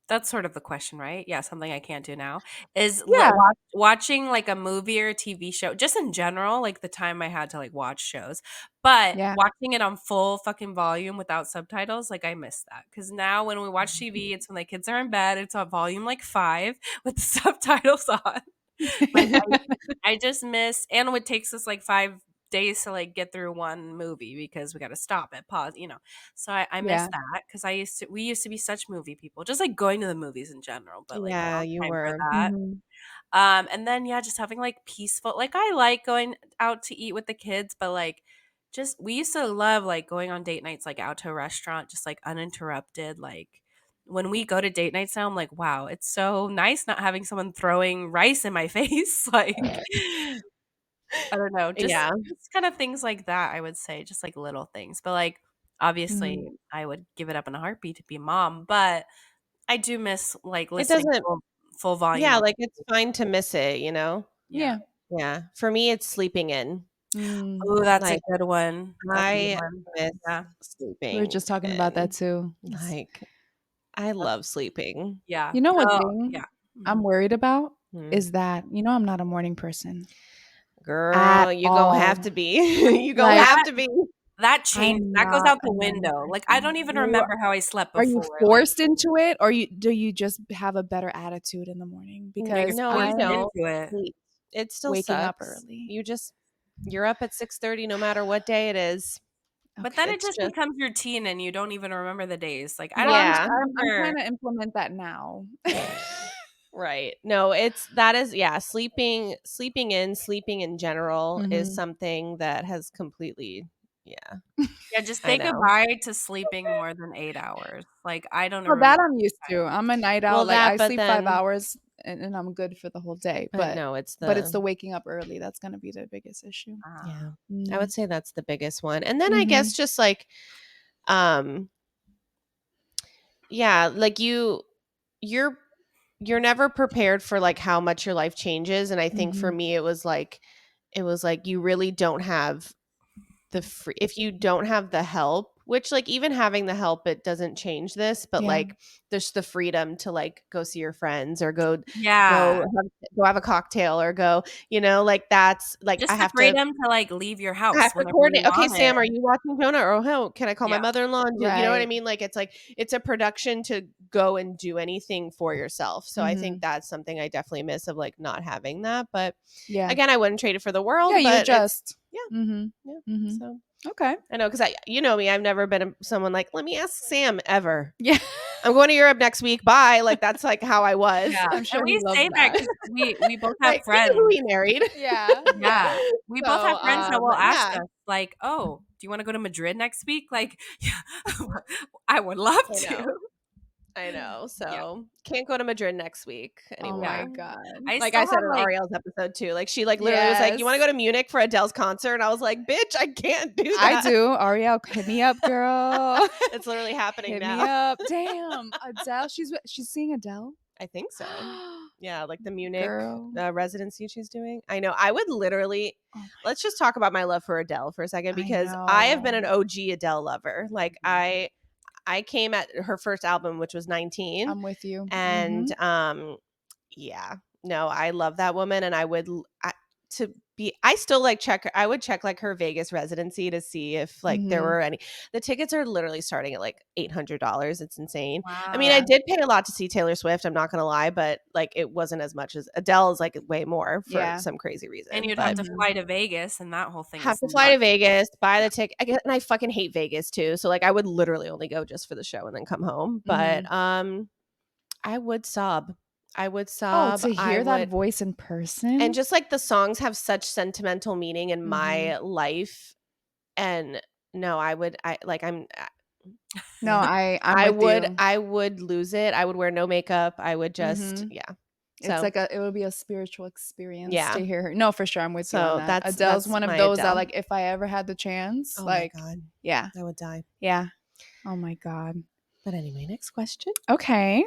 that's sort of the question, right? Yeah, something I can't do now is Yeah. watching like a movie or a TV show, just in general, like the time I had to like watch shows. But Yeah. watching it on full fucking volume without subtitles, like I miss that. Because now when we watch TV, it's when the kids are in bed, it's on volume like 5 with the subtitles on. Like I just miss, and it takes us like 5 days to like get through one movie because we got to stop it, pause, So I miss Yeah. that because we used to be such movie people, just like going to the movies in general, but like Yeah, found you time for were. that. Mhm. And then yeah, just having like peaceful, like I like going out to eat with the kids, but like just we used to love like going on date nights, like out to a restaurant, just like uninterrupted, like when we go to date nights now, I'm like, wow, it's so nice not having someone throwing rice in my face. Like, I don't know, Yeah, just kind of things like that, I would say, just like little things. But like, obviously, Mhm. I would give it up in a heartbeat to be a mom, but I do miss like it listening doesn't. full volume Yeah, of like it's fine to miss it. yeah. Yeah. Yeah, for me, it's sleeping in. Mm. Oh, that's a Like good one. That's a good I one. miss Yeah. We were sleeping just talking about that in. too. Like I That's love sleeping. yeah. You know one Oh, thing yeah. I'm Mhm. worried about Hmm. is that I'm not a morning person at Girl, you gonna have all. to be. You gonna Like have That to be. changed. I'm That goes not out a the morning window. Like, I person. don't even remember how I slept Are you before, like forced into it, or do you just have a better attitude in the morning? yeah, you're Because No, you forced I don't. into it. hate It still waking up sucks. early. You're up at 6:30 no matter what day it is. But then Okay. it It's just just becomes routine and you don't even remember the days. Like, I Well, don't I'm yeah. I'm, I'm remember. trying to implement that now. Right. No, that is yeah, sleeping in general is Mhm. something that has completely yeah, Yeah, just I say know. goodbye to sleeping more than 8 hours. Like, I don't Well, remember that I'm used to. I'm a night owl. Well, Like that I but sleep 5 then hours and I'm good for the whole day. but But no, it's but it's the the waking up early that's going to be the biggest issue. yeah. I would Mm. say that's the biggest one. And then I guess Mhm. just like um yeah, like you're you're never prepared for like how much your life changes, and I think for Mhm. me it was like you really don't have if you don't have the help, which like even having the help it doesn't change this, but Yeah. like there's the freedom to like go see your friends or Yeah. go have a cocktail or go, like that's like Just the freedom to, like, leave your I have house to whenever you coordinate. Okay, want Sam, are it. you watching Jonah? Or oh, can I call my Yeah. mother-in-law? You know what I Right. mean? Like it's it's a production to go and do anything for yourself. So I think Mhm. that's something I definitely miss of like not having that. But Yeah. again, I wouldn't trade it for the Yeah, world. you But it's adjust. yeah, Mhm. yeah. Mhm. So Okay. I know because you know me, I've never been someone like let me ask Sam ever. Yeah. I'm going to Europe next week. Bye. Like that's like how I was. Yeah, I'm and sure he we loves say that that. because we both have Like we knew who friends. he married. Yeah. Yeah. Yeah. We both So, have friends that will ask Yeah, us, like, "Oh, do you wanna go to Madrid next week?" Like, yeah, I would love I to. know. I know. Yeah, So can't go to Madrid next week oh my yeah. anymore. god. I Like still I said have, in like Ariel's episode too. Like she like literally was like, "You want to Yes. go to Munich for Adele's concert?" And I was like, "Bitch, I can't do I that." do. Ariel, hit me up, girl. It's literally happening Hit me now. up. Damn. Adele. She's seeing Adele. I think so. Yeah, like the Munich Girl. residency she's doing. I know. I would literally. Oh my Let's just talk about my love for Adele for a second I because I have been know. an OG Adele lover. Like Mhm. I came at her first album, which was 19, I'm with you. and yeah, no, I love that woman, and I still like check I would check like her Vegas residency to see if like there Mhm. were any. The tickets are literally starting at like $800. It's insane. I mean, I Yeah. Wow. did pay a lot to see Taylor Swift, I'm not gonna lie, but like it wasn't as much as Adele is like way more for Yeah. some crazy And reason. you'd have But to Mhm. fly to Vegas, and that whole thing have is to fly to nuts. Vegas, buy Yeah. the ticket. And I fucking hate Vegas too. So like I would literally only go just for the show and then come home. But Mhm. I would sob. I would Oh, sob. to I hear that would, voice in and person? just like the songs have such sentimental meaning in Mhm. my life. And no, I would, I like, No, I'm I with would, you. I would lose it. I would wear no makeup. I would just, Mhm. yeah. It's So, like it would be a spiritual experience yeah. to hear her. No, for sure, I'm with you on So that. Adele's that's one of my those that, Adele. like, if I ever had the chance, Oh my like, God. yeah, I would die. yeah. Oh my god. But anyway, next question. Okay.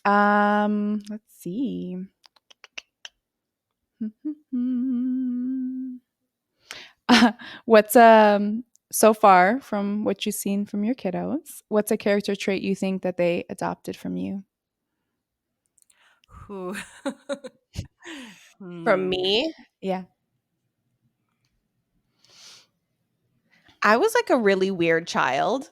Let's see. What's so far from what you've seen from your kiddos, what's a character trait you think that they adopted from you? Who? From Hmm. me, Yeah. I was like a really weird child.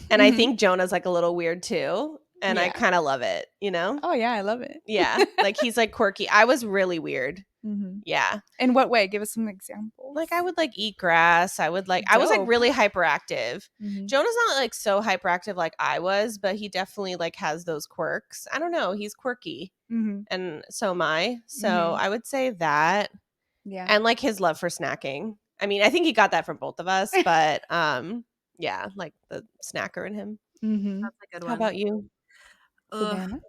And I Mhm. think Jonah's like a little weird too. And I Yeah. kind of love it, you know? Oh yeah, I love it. Yeah. Like he's like quirky. I was really weird. Mhm. Yeah. In what way? Give us some examples. Like I would like eat grass. I was like Dope. really hyperactive. Mhm. Jonah's not like so hyperactive like I was, but he definitely like has those quirks. I don't know. He's quirky. Mhm. And so am I. So Mhm. I would say that. Yeah. And like his love for snacking. I mean, I think he got that from both of us, but yeah, like the snacker in him. Mhm. That's a good How one. about you? Ugh. Savannah?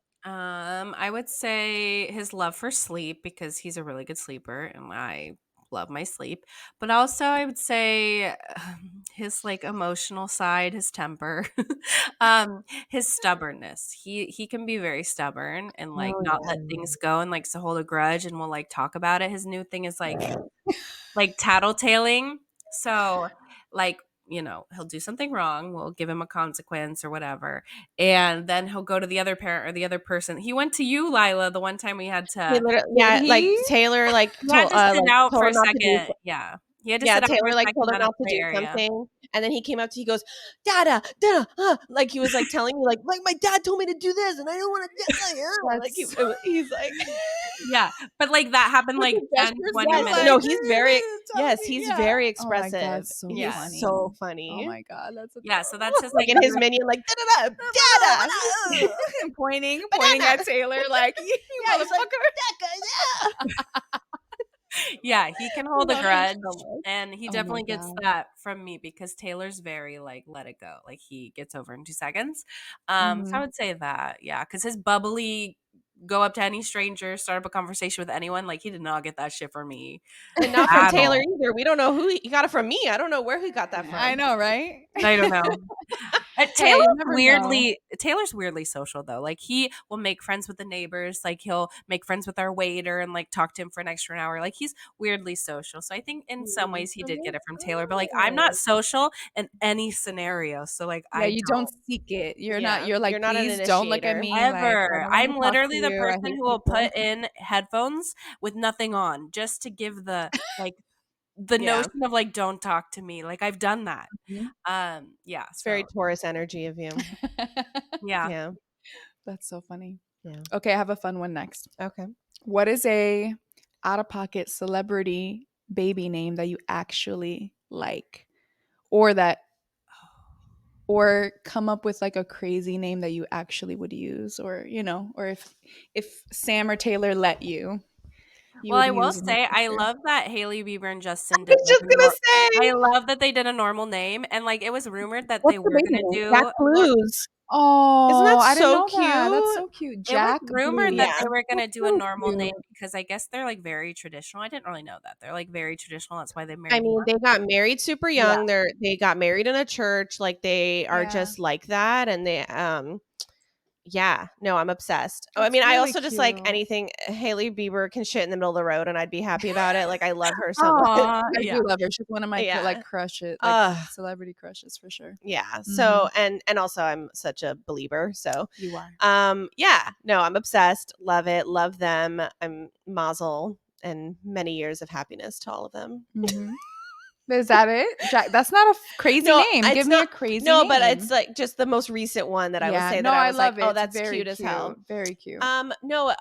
I would say his love for sleep because he's a really good sleeper and I love my sleep. But also I would say his like emotional side, his temper, his stubbornness. He can be very stubborn and like Oh not yeah. let things go and like to hold a grudge and will like talk about it. His new thing is like tattletaling. So, like, he'll do something wrong. We'll give him a consequence or whatever. And then he'll go to the other parent or the other person. He went to you, Lila, the one time we had He to literally, Did yeah, like he? Taylor sit out told for him a not to do. second. Yeah. He had to Yeah, sit out for Taylor a like told second her at a not to play do area. something, and then he came up to he goes, "Dada, dada," like he was like telling me like my dad told me to do this, and I don't want to like That's he's like Yeah. But like that happened with like the 10, gestures. 20 Yes, minutes. no, he's very telling yes, me, he's yeah. very Oh my god, expressive. so He's funny. so Oh funny. my god, that's Yeah. So that's adorable. his Like like in his minion, like da da da, dada, And pointing banana. at Taylor like, you Yeah, he's like motherfucker. that guy. Yeah. Yeah, he can I hold a love him grudge, so much. and he Oh my definitely gets god. that from me because Taylor's very like let it go. Like he gets over in 2 seconds. So I Mhm. would say that, yeah, because his bubbly go up to any stranger, start up a conversation with anyone. Like he did not get that shit from me And not from at Taylor all. either. We don't know who he got it from me. I don't know where he got that I from. know, right? I don't know. Hey, you never know. Taylor's weirdly social though. Like he will make friends with the neighbors. Like he'll make friends with our waiter and like talk to him for an extra hour. Like he's weirdly social. So I think in some ways he did get it from Taylor. But like I'm not social in any scenario. So like Yeah, I you don't don't seek it. You're not Yeah, you're you're like, not an "Please don't look at initiator. me, like, I ever. don't wanna I'm talk to literally the you, I person hate who will people." put in headphones with nothing on just to give the like the Yeah, notion of like don't talk to me. Like I've done that. Mhm. Yeah, it's very so Taurus energy of you. yeah. Yeah, That's so funny. yeah. Okay, I have a fun one next. Okay. What is a out-of-pocket celebrity baby name that you actually like? Or that or come up with like a crazy name that you actually would use, or or if Sam or Taylor let you, you Well, would I will use in the say I future. love that Haley Bieber and I Justin did was like just a gonna I say, love that they did a normal name and like it was rumored that they What's the were baby gonna name? do Jack a nor Blues. Isn't oh, that I didn't so know that. That's cute? so cute. it was Jack rumored that Yeah. Blues. they were gonna That's do a so normal name cute. because I guess they're like very traditional. I didn't really know that. They're like very traditional. That's why they I married mean, young. they got married super Yeah. young. They got married in a church. Like they are Yeah, just like that, and they yeah, no, I'm obsessed. Oh, I that's mean, I really also just like cute. anything Haley Bieber can shit in the middle of the road, and I'd be happy about it. Like I love her so much. Aw, I yeah. do love her. She's one of my Yeah. crushes, like Uh celebrity crushes for sure. yeah. So Mhm. and also I'm such a believer. So You are. yeah, no, I'm obsessed. Love it. Love them. I'm mazel and many years of happiness to all of them. Mhm. Is that it? Jack, that's not a crazy No, name. Give it's me a not. crazy No, but it's name. like just the most recent one that I would Yeah, say no, that I I was like, love it. "Oh, It's that's very cute as hell." cute. Very cute. No,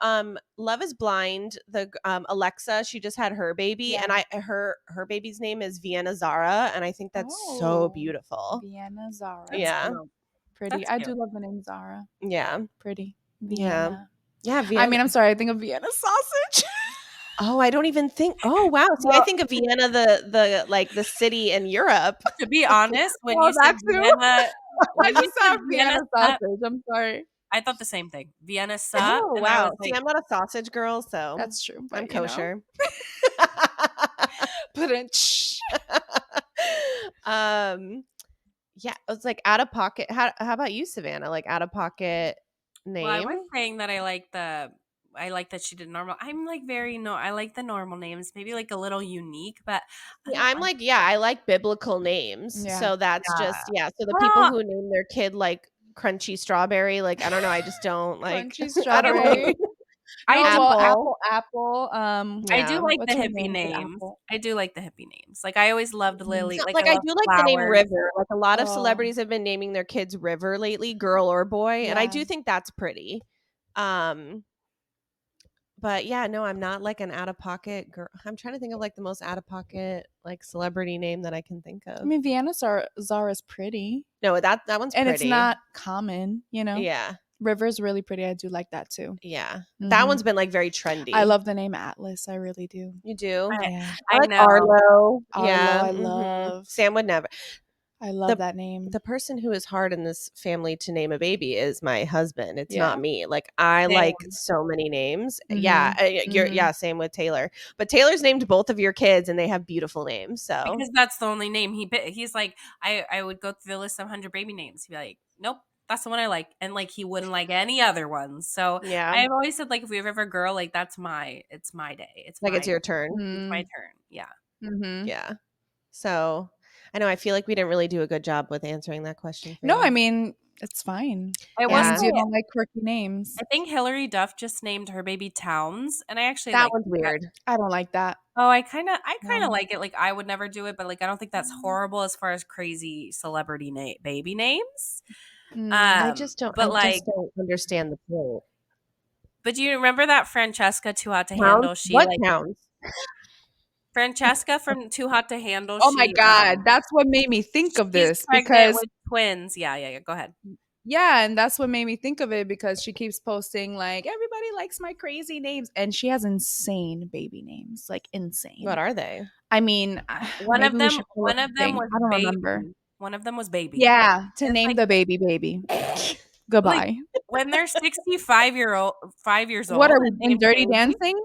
Love is Blind, the Alexa, she just had her baby, Yeah. and her baby's name is Vienna Zara, and I think that's so Oh, beautiful. Vienna That's Zara. Yeah. cute. Pretty. That's I cute. do love the name Zara. Yeah. Pretty. Yeah. Vienna. Yeah, I Vienna. mean, I'm sorry. I think of Vienna sausage. Oh, I don't even think. Oh, wow. See, I think of Vienna, the city in Europe. To be honest, when Well, you said that too. Vienna, I when you just said saw Vienna Vienna Sut, sausage. I'm sorry. I thought the same thing. Vienna Sut, Oh, and I wow. was See, like, I'm not a sausage girl, so That's true, I'm but kosher. Put in. um, yeah, it's like out of pocket. How about you, Savannah? Like out of pocket well, I name? was saying that I like that she did normal. I'm like very no. I like the normal names, maybe like a little unique, but I See, don't. I'm like, yeah, I like biblical names. Yeah. So that's Yeah. just, yeah. So the people Well, who name their kid like crunchy strawberry, like, I don't know. I just don't like, Crunchy I don't know. strawberry. I No, do. well, Apple. apple. I do Yeah. like the What's her hippie name for names. apple? I do like the hippie names. Like I always loved Lily. So, Like like, I I love do like the name flowers. River. Like a lot of Oh. celebrities have been naming their kids River lately, girl or boy, and I Yeah. do think that's pretty. Um, but yeah, no, I'm not like an out of pocket girl. I'm trying to think of like the most out of pocket like celebrity name that I can think I of. mean, Vienna Zara's pretty, No, that one's and pretty. it's not common. Yeah, River's really pretty. I do like that too. yeah. That Mhm. one's been like very trendy. I love the name Atlas. I really do. You do? I, Yeah. I I like know. Arlo. Arlo, Yeah. I mhm. love. Sam would never. I love that name. The person who is hard in this family to name a baby is my husband. It's Yeah. not me. Like I Same. like so many names. Mhm. Yeah, you're Mhm. yeah, same with Taylor. But Taylor's named both of your kids and they have beautiful names. So Because that's the only name he picked. He's like, I would go through the list of 100 baby names. He'd be like, nope, that's the one I like. And like, he wouldn't like any other ones. So yeah, I've always said, like, if we have ever a girl, like, it's my day. like it's your turn. It's my Mm. turn. Yeah. Mhm. Yeah. So I know I feel like we didn't really do a good job with answering that question for No, you. I mean it's fine. I As will Yeah. long as you say, don't like quirky names. I think Hillary Duff just named her baby Towns. And I actually That like one's that. weird. I don't like that. Oh, I kind of No. like it. Like, I would never do it, but like, I don't think that's horrible as far as crazy celebrity baby names. Mm. I just But like, don't understand the point. but do you remember that Francesca Too Hot to Towns? Handle? She What like towns? Francesca from Too Hot to Handle. Oh my god, that's what made me think of She's this pregnant because with twins. Yeah. Go ahead. yeah, and that's what made me think of it because she keeps posting like everybody likes my crazy names and she has insane baby names, like insane. What are they? I mean, One maybe of we them. should pull up One the of them thing. was I don't baby. remember. One of them was baby. Yeah, to It's name like the baby. like Goodbye. when they're 65 5 years What old are we and in named Dirty baby. Dancing?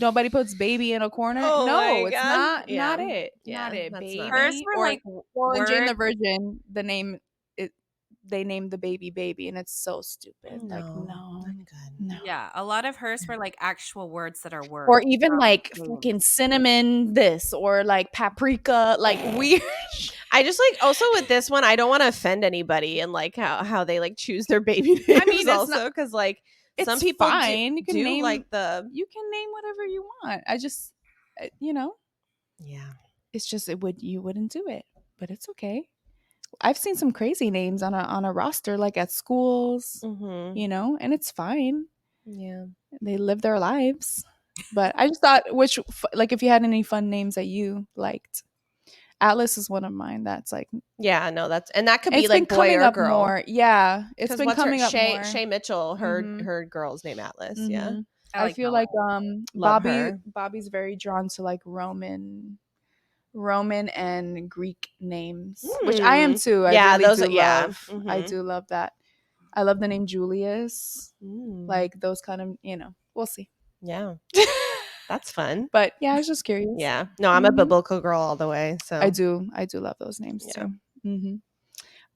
Nobody puts baby in a corner. Oh No, my it's god. not. Yeah. Not it. Yeah, Not it. that's not Hers it. Baby were or like well, in Jane words. the Virgin, the name it they named the baby, and it's so stupid. Like No, no, I'm good. no. Yeah, a lot of hers were like actual words that are Or words. even like names. fucking cinnamon this or like paprika, like weird. I just like also with this one, I don't want to offend anybody and like how they like choose their baby names. I mean, it's also not. because like some It's people fine. You can do name. like the You can name whatever you want. I just, yeah. it's just you wouldn't do it, but it's okay. I've seen some crazy names on a roster, like at schools, Mm-hmm. and it's fine. Yeah. They live their lives. But I just thought, like, if you had any fun names that you liked, Atlas is one of mine. That's like, Yeah, no, and that could be it's been like boy coming or up girl. more. Yeah, it's Because been what's her coming up more. Shay Mitchell, Mhm. her girl's name Atlas. Yeah. Mhm. I I like feel that like Love her. Bobby's very drawn to like Roman and Greek names, which I am too. I Yeah, really those do are yeah. love. I Mm-hmm. do love that. I love the name Julius. Mm. Like those kind of, we'll see. Yeah. That's fun. But yeah, I was just curious. Yeah. No, I'm a Mhm. biblical girl all the way. So I do love those names Yeah. too.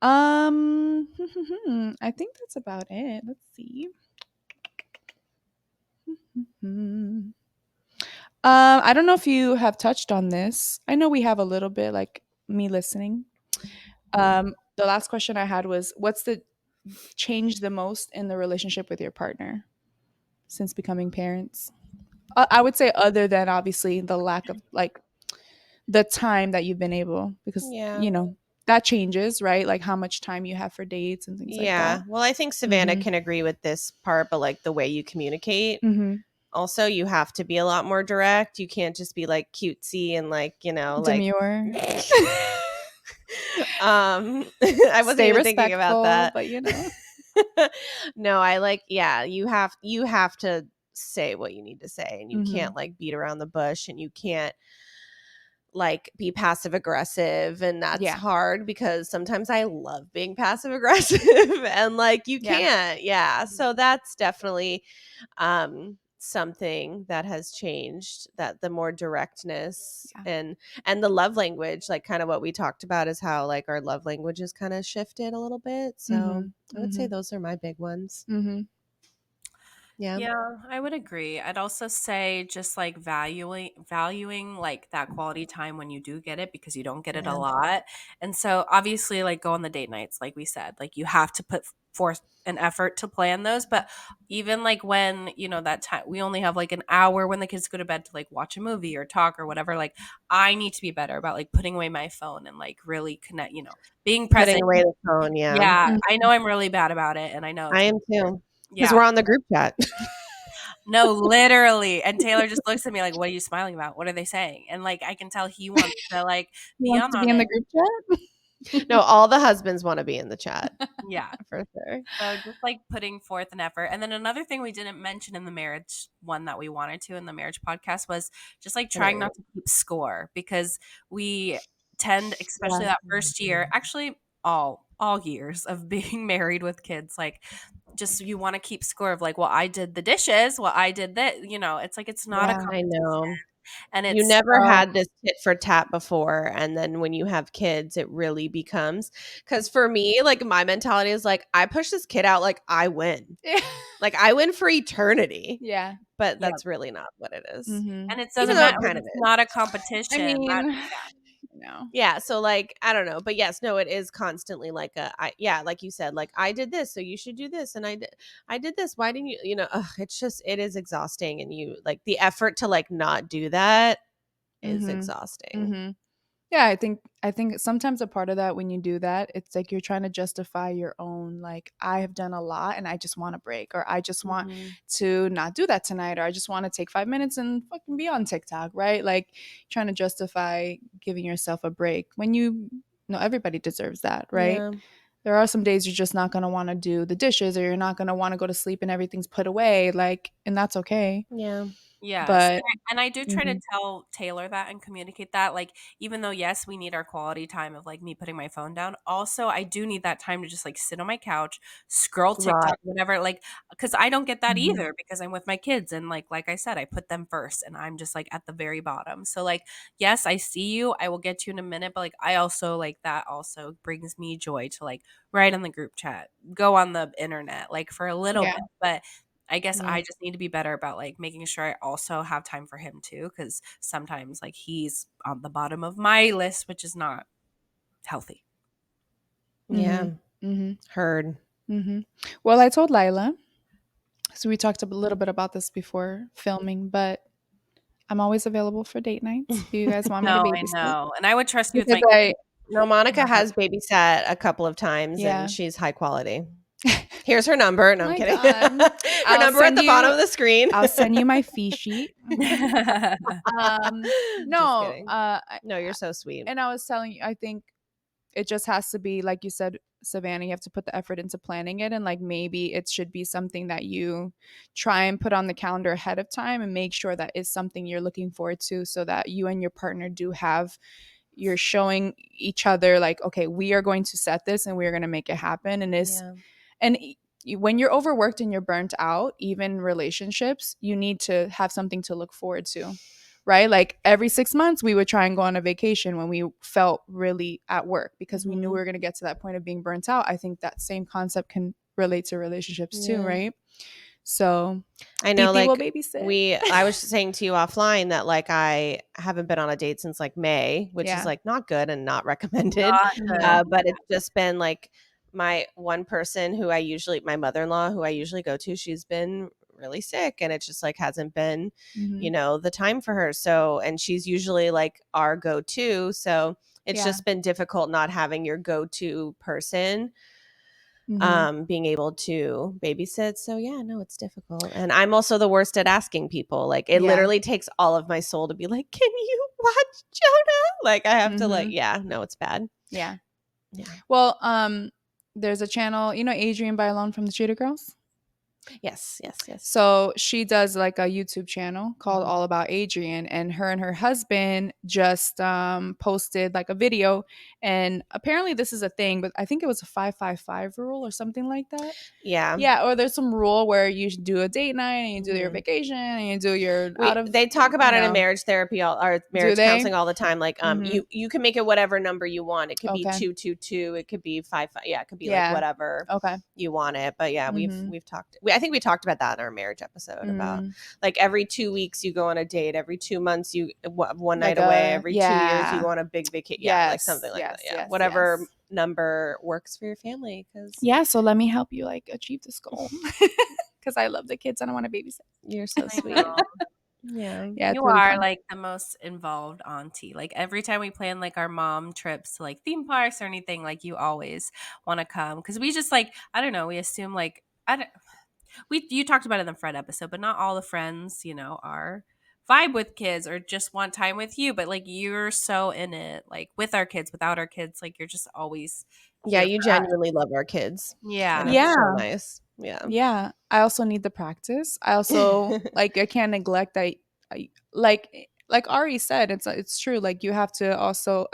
Hmm I think that's about it. Let's see. I don't know if you have touched on this. I know we have a little bit, like me listening. The last question I had was, what's the changed the most in the relationship with your partner since becoming parents? I would say other than obviously the lack of like the time that you've been able, because Yeah. that changes, right? Like how much time you have for dates and things like Yeah. that. Well, I think Savannah Mhm. can agree with this part, but like the way you communicate. Mm-hmm. Also, you have to be a lot more direct. You can't just be like cutesy and like, like Demure. I wasn't Stay even thinking about respectful, that. but No, I like, yeah, you have to say what you need to say, and you can't like beat around the bush, and you can't like be passive aggressive, and that's Yeah. hard because sometimes I love being passive aggressive and like you Yeah. can't. Yeah. So that's definitely something that has changed, that the more directness Yeah. and the love language, like kind of what we talked about is how like our love languages kind of shifted a little bit. So I would say those are my big ones. Yeah. Yeah, I would agree. I'd also say just like valuing like that quality time when you do get it, because you don't get it a Yeah. lot. And so obviously like go on the date nights like we said. Like you have to put forth an effort to plan those, but even like when, that time we only have like an hour when the kids go to bed to like watch a movie or talk or whatever, like I need to be better about like putting away my phone and like really connect, being Putting present. away the phone. Yeah. Yeah, I know I'm really bad about it, and I know I am too. Because yeah. we're on the group chat. No, literally. And Taylor just looks at me like, "What are you smiling about? What are they saying?" And like I can tell he wants to like He be wants on to on be in the it. group chat. No, all the husbands want to be in the chat Yeah. for sure. So just like putting forth an effort. And then another thing we didn't mention in the marriage one that we wanted to in the marriage podcast was just like The trying marriage. not to keep score, because we tend, Yeah. especially that first year, actually all years of being married with kids, like just you want to keep score of like, well, I did the dishes, well, I did that, it's like it's not a Yeah. I competition. know. And You it's never had this tit for tat before, and then when you have kids, it really becomes, because for me, like my mentality is like I push this kid out, like I win, Yeah. like I win for eternity, Yeah. but yeah. that's really not what it is, And it even doesn't though matter, it like kind of it's is. not a I competition. mean, That no. Yeah, so like I don't know, but yes, no, it is constantly like yeah, like you said, like I did this, so you should do this, and I did this. Why didn't you? It's just it is exhausting, and you like the effort to like not do that is exhausting. Yeah, I think sometimes a part of that when you do that, it's like you're trying to justify your own like I have done a lot and I just want a break, or I just want Mhm. to not do that tonight, or I just want to take 5 minutes and fucking be on TikTok, right? Like trying to justify giving yourself a break when you know everybody deserves that, right? Yeah, There are some days you're just not going to want to do the dishes, or you're not going to want to go to sleep and everything's put away, like, and that's okay. yeah, Yes, But and I do try to mhm. tell Taylor that and communicate that, like, even though, yes, we need our quality time of, like, me putting my phone down, also, I do need that time to just, like, sit on my couch, scroll right. TikTok, whatever, like, because I don't get that Mhm. either because I'm with my kids, and, like I said, I put them first, and I'm just, like, at the very bottom, so, like, yes, I see you, I will get to you in a minute, but, like, I also, like, that also brings me joy to, like, write on the group chat, go on the internet, like, for a little Yeah. bit, but I guess Yeah, I just need to be better about like making sure I also have time for him too, because sometimes like he's on the bottom of my list, which is not healthy. yeah. Mhm. Mhm. Heard. Mhm. Well, I told Lila, so we talked a little bit about this before filming, but I'm always available for date nights if you guys want me to No, I babysit. know, and I would trust you with Because my kids. I No, Monica But has babysat a couple of times, and yeah. she's high quality. Here's her number. No, I'm My kidding. God. Her I'll number at send the bottom you of the screen. I'll send you my fee sheet. Just No, kidding. No, you're so sweet. and I was telling you, I think it just has to be like you said, Savannah, you have to put the effort into planning it, and like maybe it should be something that you try and put on the calendar ahead of time and make sure that is something you're looking forward to, so that you and your partner do have, you're showing each other like, okay, we are going to set this and we're going to make it happen. And is Yeah. and when you're overworked and you're burnt out, even relationships, you need to have something to look forward to, right? Like every 6 months, we would try and go on a vacation when we felt really at work because we knew we Mhm. were going to get to that point of being burnt out. I think that same concept can relate to relationships too, Yeah. right? So I know, BP will like babysit. I was saying to you offline that like I haven't been on a date since like May, which is Yeah. like not good and not recommended. not Mhm. good. But it's just been like my one person who my mother-in-law who I usually go to, she's been really sick, and it just like hasn't been, Mhm. the time for her. So, and she's usually like our go-to. So it's Yeah. just been difficult not having your go-to person Mhm. being able to babysit. So yeah, no, it's difficult, and I'm also the worst at asking people. Like it Yeah. literally takes all of my soul to be like, can you watch Jonah? Like I have to, like, Mhm. yeah, no, it's bad. Yeah. Yeah. Well, there's a channel, Adrienne Bailon from the Cheetah Girls. Yes. So she does like a YouTube channel called Mhm. All About Adrian, and her husband just posted like a video, and apparently this is a thing, but I think it was a 555 rule or something like that. Yeah. Yeah, or there's some rule where you should do a date night and you do your Mhm. vacation and you do your They talk about it in marriage therapy or Do marriage they? counseling all the time. Like, Mhm. you can make it whatever number you want. It could be Okay. 222. It could be 55. Yeah, it could be like Yeah. whatever Okay. you want it. But yeah, Mhm. we've talked. I think we talked about that in our marriage episode about Mm. like every 2 weeks you go on a date. Every 2 months you one night Like away. a Every 2 years you yeah. go on a big vacation. Yeah, like Yes. something like that. Yes. Yeah, Yes. whatever Yes. number works for your family. Because Yeah. So let me help you like achieve this goal because I love the kids and I want to babysit. you're so I sweet. know. Yeah. Yeah, it's You really are fun. like the most involved auntie. Like every time we plan like our mom trips to like theme parks or anything, like you always want to come because we just like I don't know. We assume like I don't. You talked about it in the friend episode, but not all the friends are vibe with kids or just want time with you. But like you're so in it, like with our kids, without our kids, like you're just always Yeah, here you for us. genuinely love our kids. And Yeah. it's Yeah. so nice. Yeah. Yeah, I also need the practice. I also like I can't neglect that. Like Ari said, it's true. Like you have to also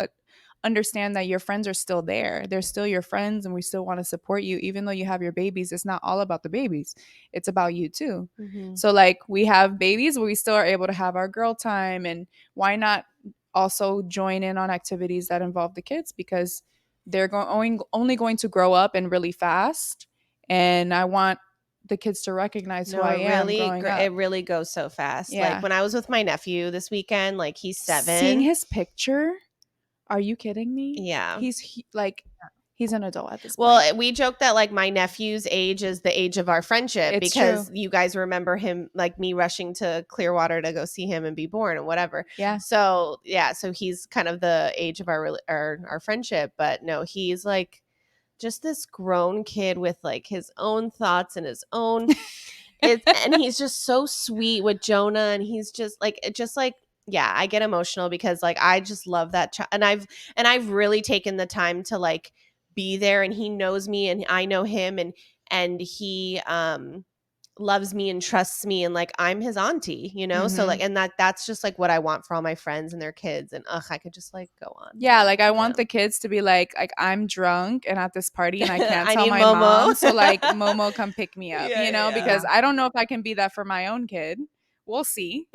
understand that your friends are still there. They're still your friends, and we still want to support you, even though you have your babies. It's not all about the babies; it's about you too. Mhm. So like we have babies, but we still are able to have our girl time, and why not also join in on activities that involve the kids because they're only going to grow up and really fast and I want the kids to recognize who No, I am growing up. it really goes so fast. Like Yeah. when I was with my nephew this weekend, like he's Seeing 7. his picture, are you kidding me? Yeah. He's an adult at this point. Well, we joke that like my nephew's age is the age of our friendship It's because true. you guys remember him like me rushing to Clearwater to go see him and be born and whatever. Yeah. So, yeah, so he's kind of the age of our friendship, but no, he's like just this grown kid with like his own thoughts and his own and he's just so sweet with Jonah and he's just like yeah, I get emotional because like I just love that child and I've really taken the time to like be there and he knows me and I know him and he loves me and trusts me and like I'm his auntie, you know? So like Mhm. and that's just like what I want for all my friends and their kids and I could just like go on. Yeah, like I Yeah. want the kids to be like I'm drunk and at this party and I can't I tell need my Momo. mom, so like Momo come pick me up, Yeah. because I don't know if I can be that for my own kid. We'll see.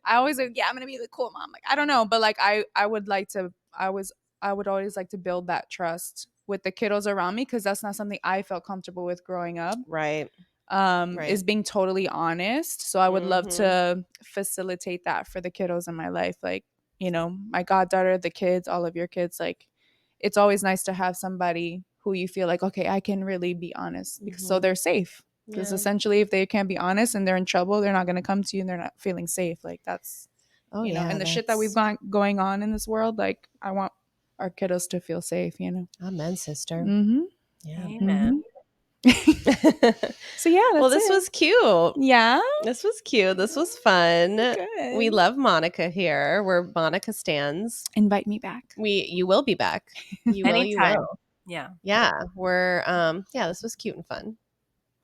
I always like, yeah, I'm gonna be the cool mom. Like I don't know, but like I would like to I would always like to build that trust with the kiddos around me because that's not something I felt comfortable with growing up. Right. Is being totally honest. So I would love Mhm. to facilitate that for the kiddos in my life. Like, my goddaughter, the kids, all of your kids, like it's always nice to have somebody who you feel like, okay, I can really be honest because so Mhm. they're safe. Because Yeah. essentially if they can't be honest and they're in trouble, they're not gonna come to you and they're not feeling safe. Like that's Oh yeah, and the shit that we've that's got going on in this world, like I want our kiddos to feel safe. amen, sister. Mm-hmm. Yeah. Amen. So yeah, that's Well, this it. was cute. Yeah. This was cute. This was fun. Good. We love Monica here. We're Monica stands. Invite me back. You will be back. You will, you Anytime. will. Yeah. Yeah. We're yeah, this was cute and fun.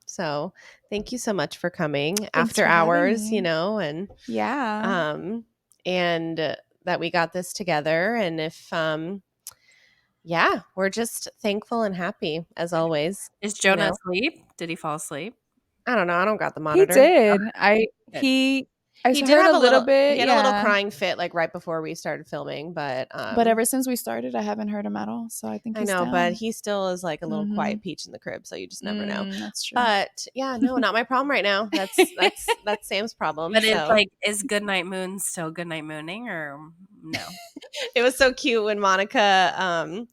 So thank you so much for coming after for having hours, me. and Yeah. that we got this together. And if yeah, we're just thankful and happy as always. Is You Jonah know? asleep? Did he fall asleep? I don't know. I don't got the He monitor. did. Good. I He did heard have a a little little bit, he had a little yeah. crying fit like right before we started filming, but But ever since we started, I haven't heard him at all. So I think I he's know, but down. he still is like a little Mhm. quiet peach in the crib, so you just never know. That's true. But yeah, no, not my problem right now. That's Sam's problem. But it's So like, is Goodnight Moon still Goodnight Mooning or no? it was so cute when Monica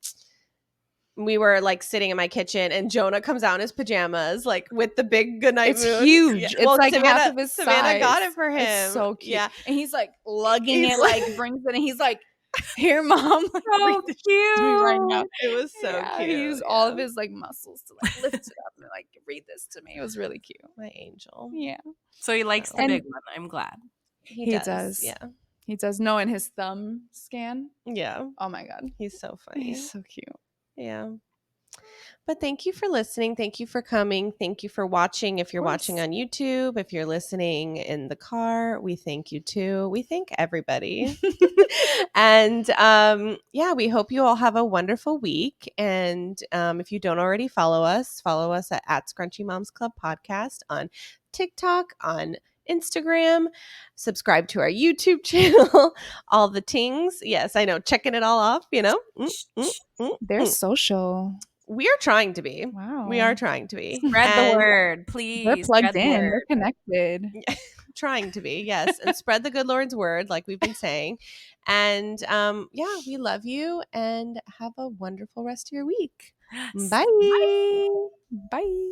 we were like sitting in my kitchen and Jonah comes out in his pajamas, like with the big goodnight It's moon. huge. Yeah. Well, It's like half Savannah of his Savannah got size. it for him. It's so cute. Yeah. And he's like lugging He's it, like brings it, and he's like, "Here, mom, like, So read this to me right now." cute. It was so Yeah, cute. he used all of his like muscles to like lift it up and like read this to me. It was really cute. My angel. Yeah, So he likes So- the And- big one. I'm glad. He he does. does. Yeah. He does. No, in his thumb scan. Yeah. Oh my god, He's so funny. he's so cute. Yeah. But thank you for listening. Thank you for coming. Thank you for watching. If you're watching course. on YouTube, if you're listening in the car, we thank you too. We thank everybody. And yeah, we hope you all have a wonderful week. And if you don't already follow us at Scrunchy Moms Club Podcast on TikTok, on Instagram, subscribe to our YouTube channel, all the things. Yes, I know, checking it all off, you know. They're social. We are trying to be. We are Wow. trying to be. Spread the And word, They're please. plugged Spread the in. They're word. connected. trying to be, yes. And spread the good Lord's word, like we've been saying. And yeah, we love you and have a wonderful rest of your week. Bye. Bye. Bye.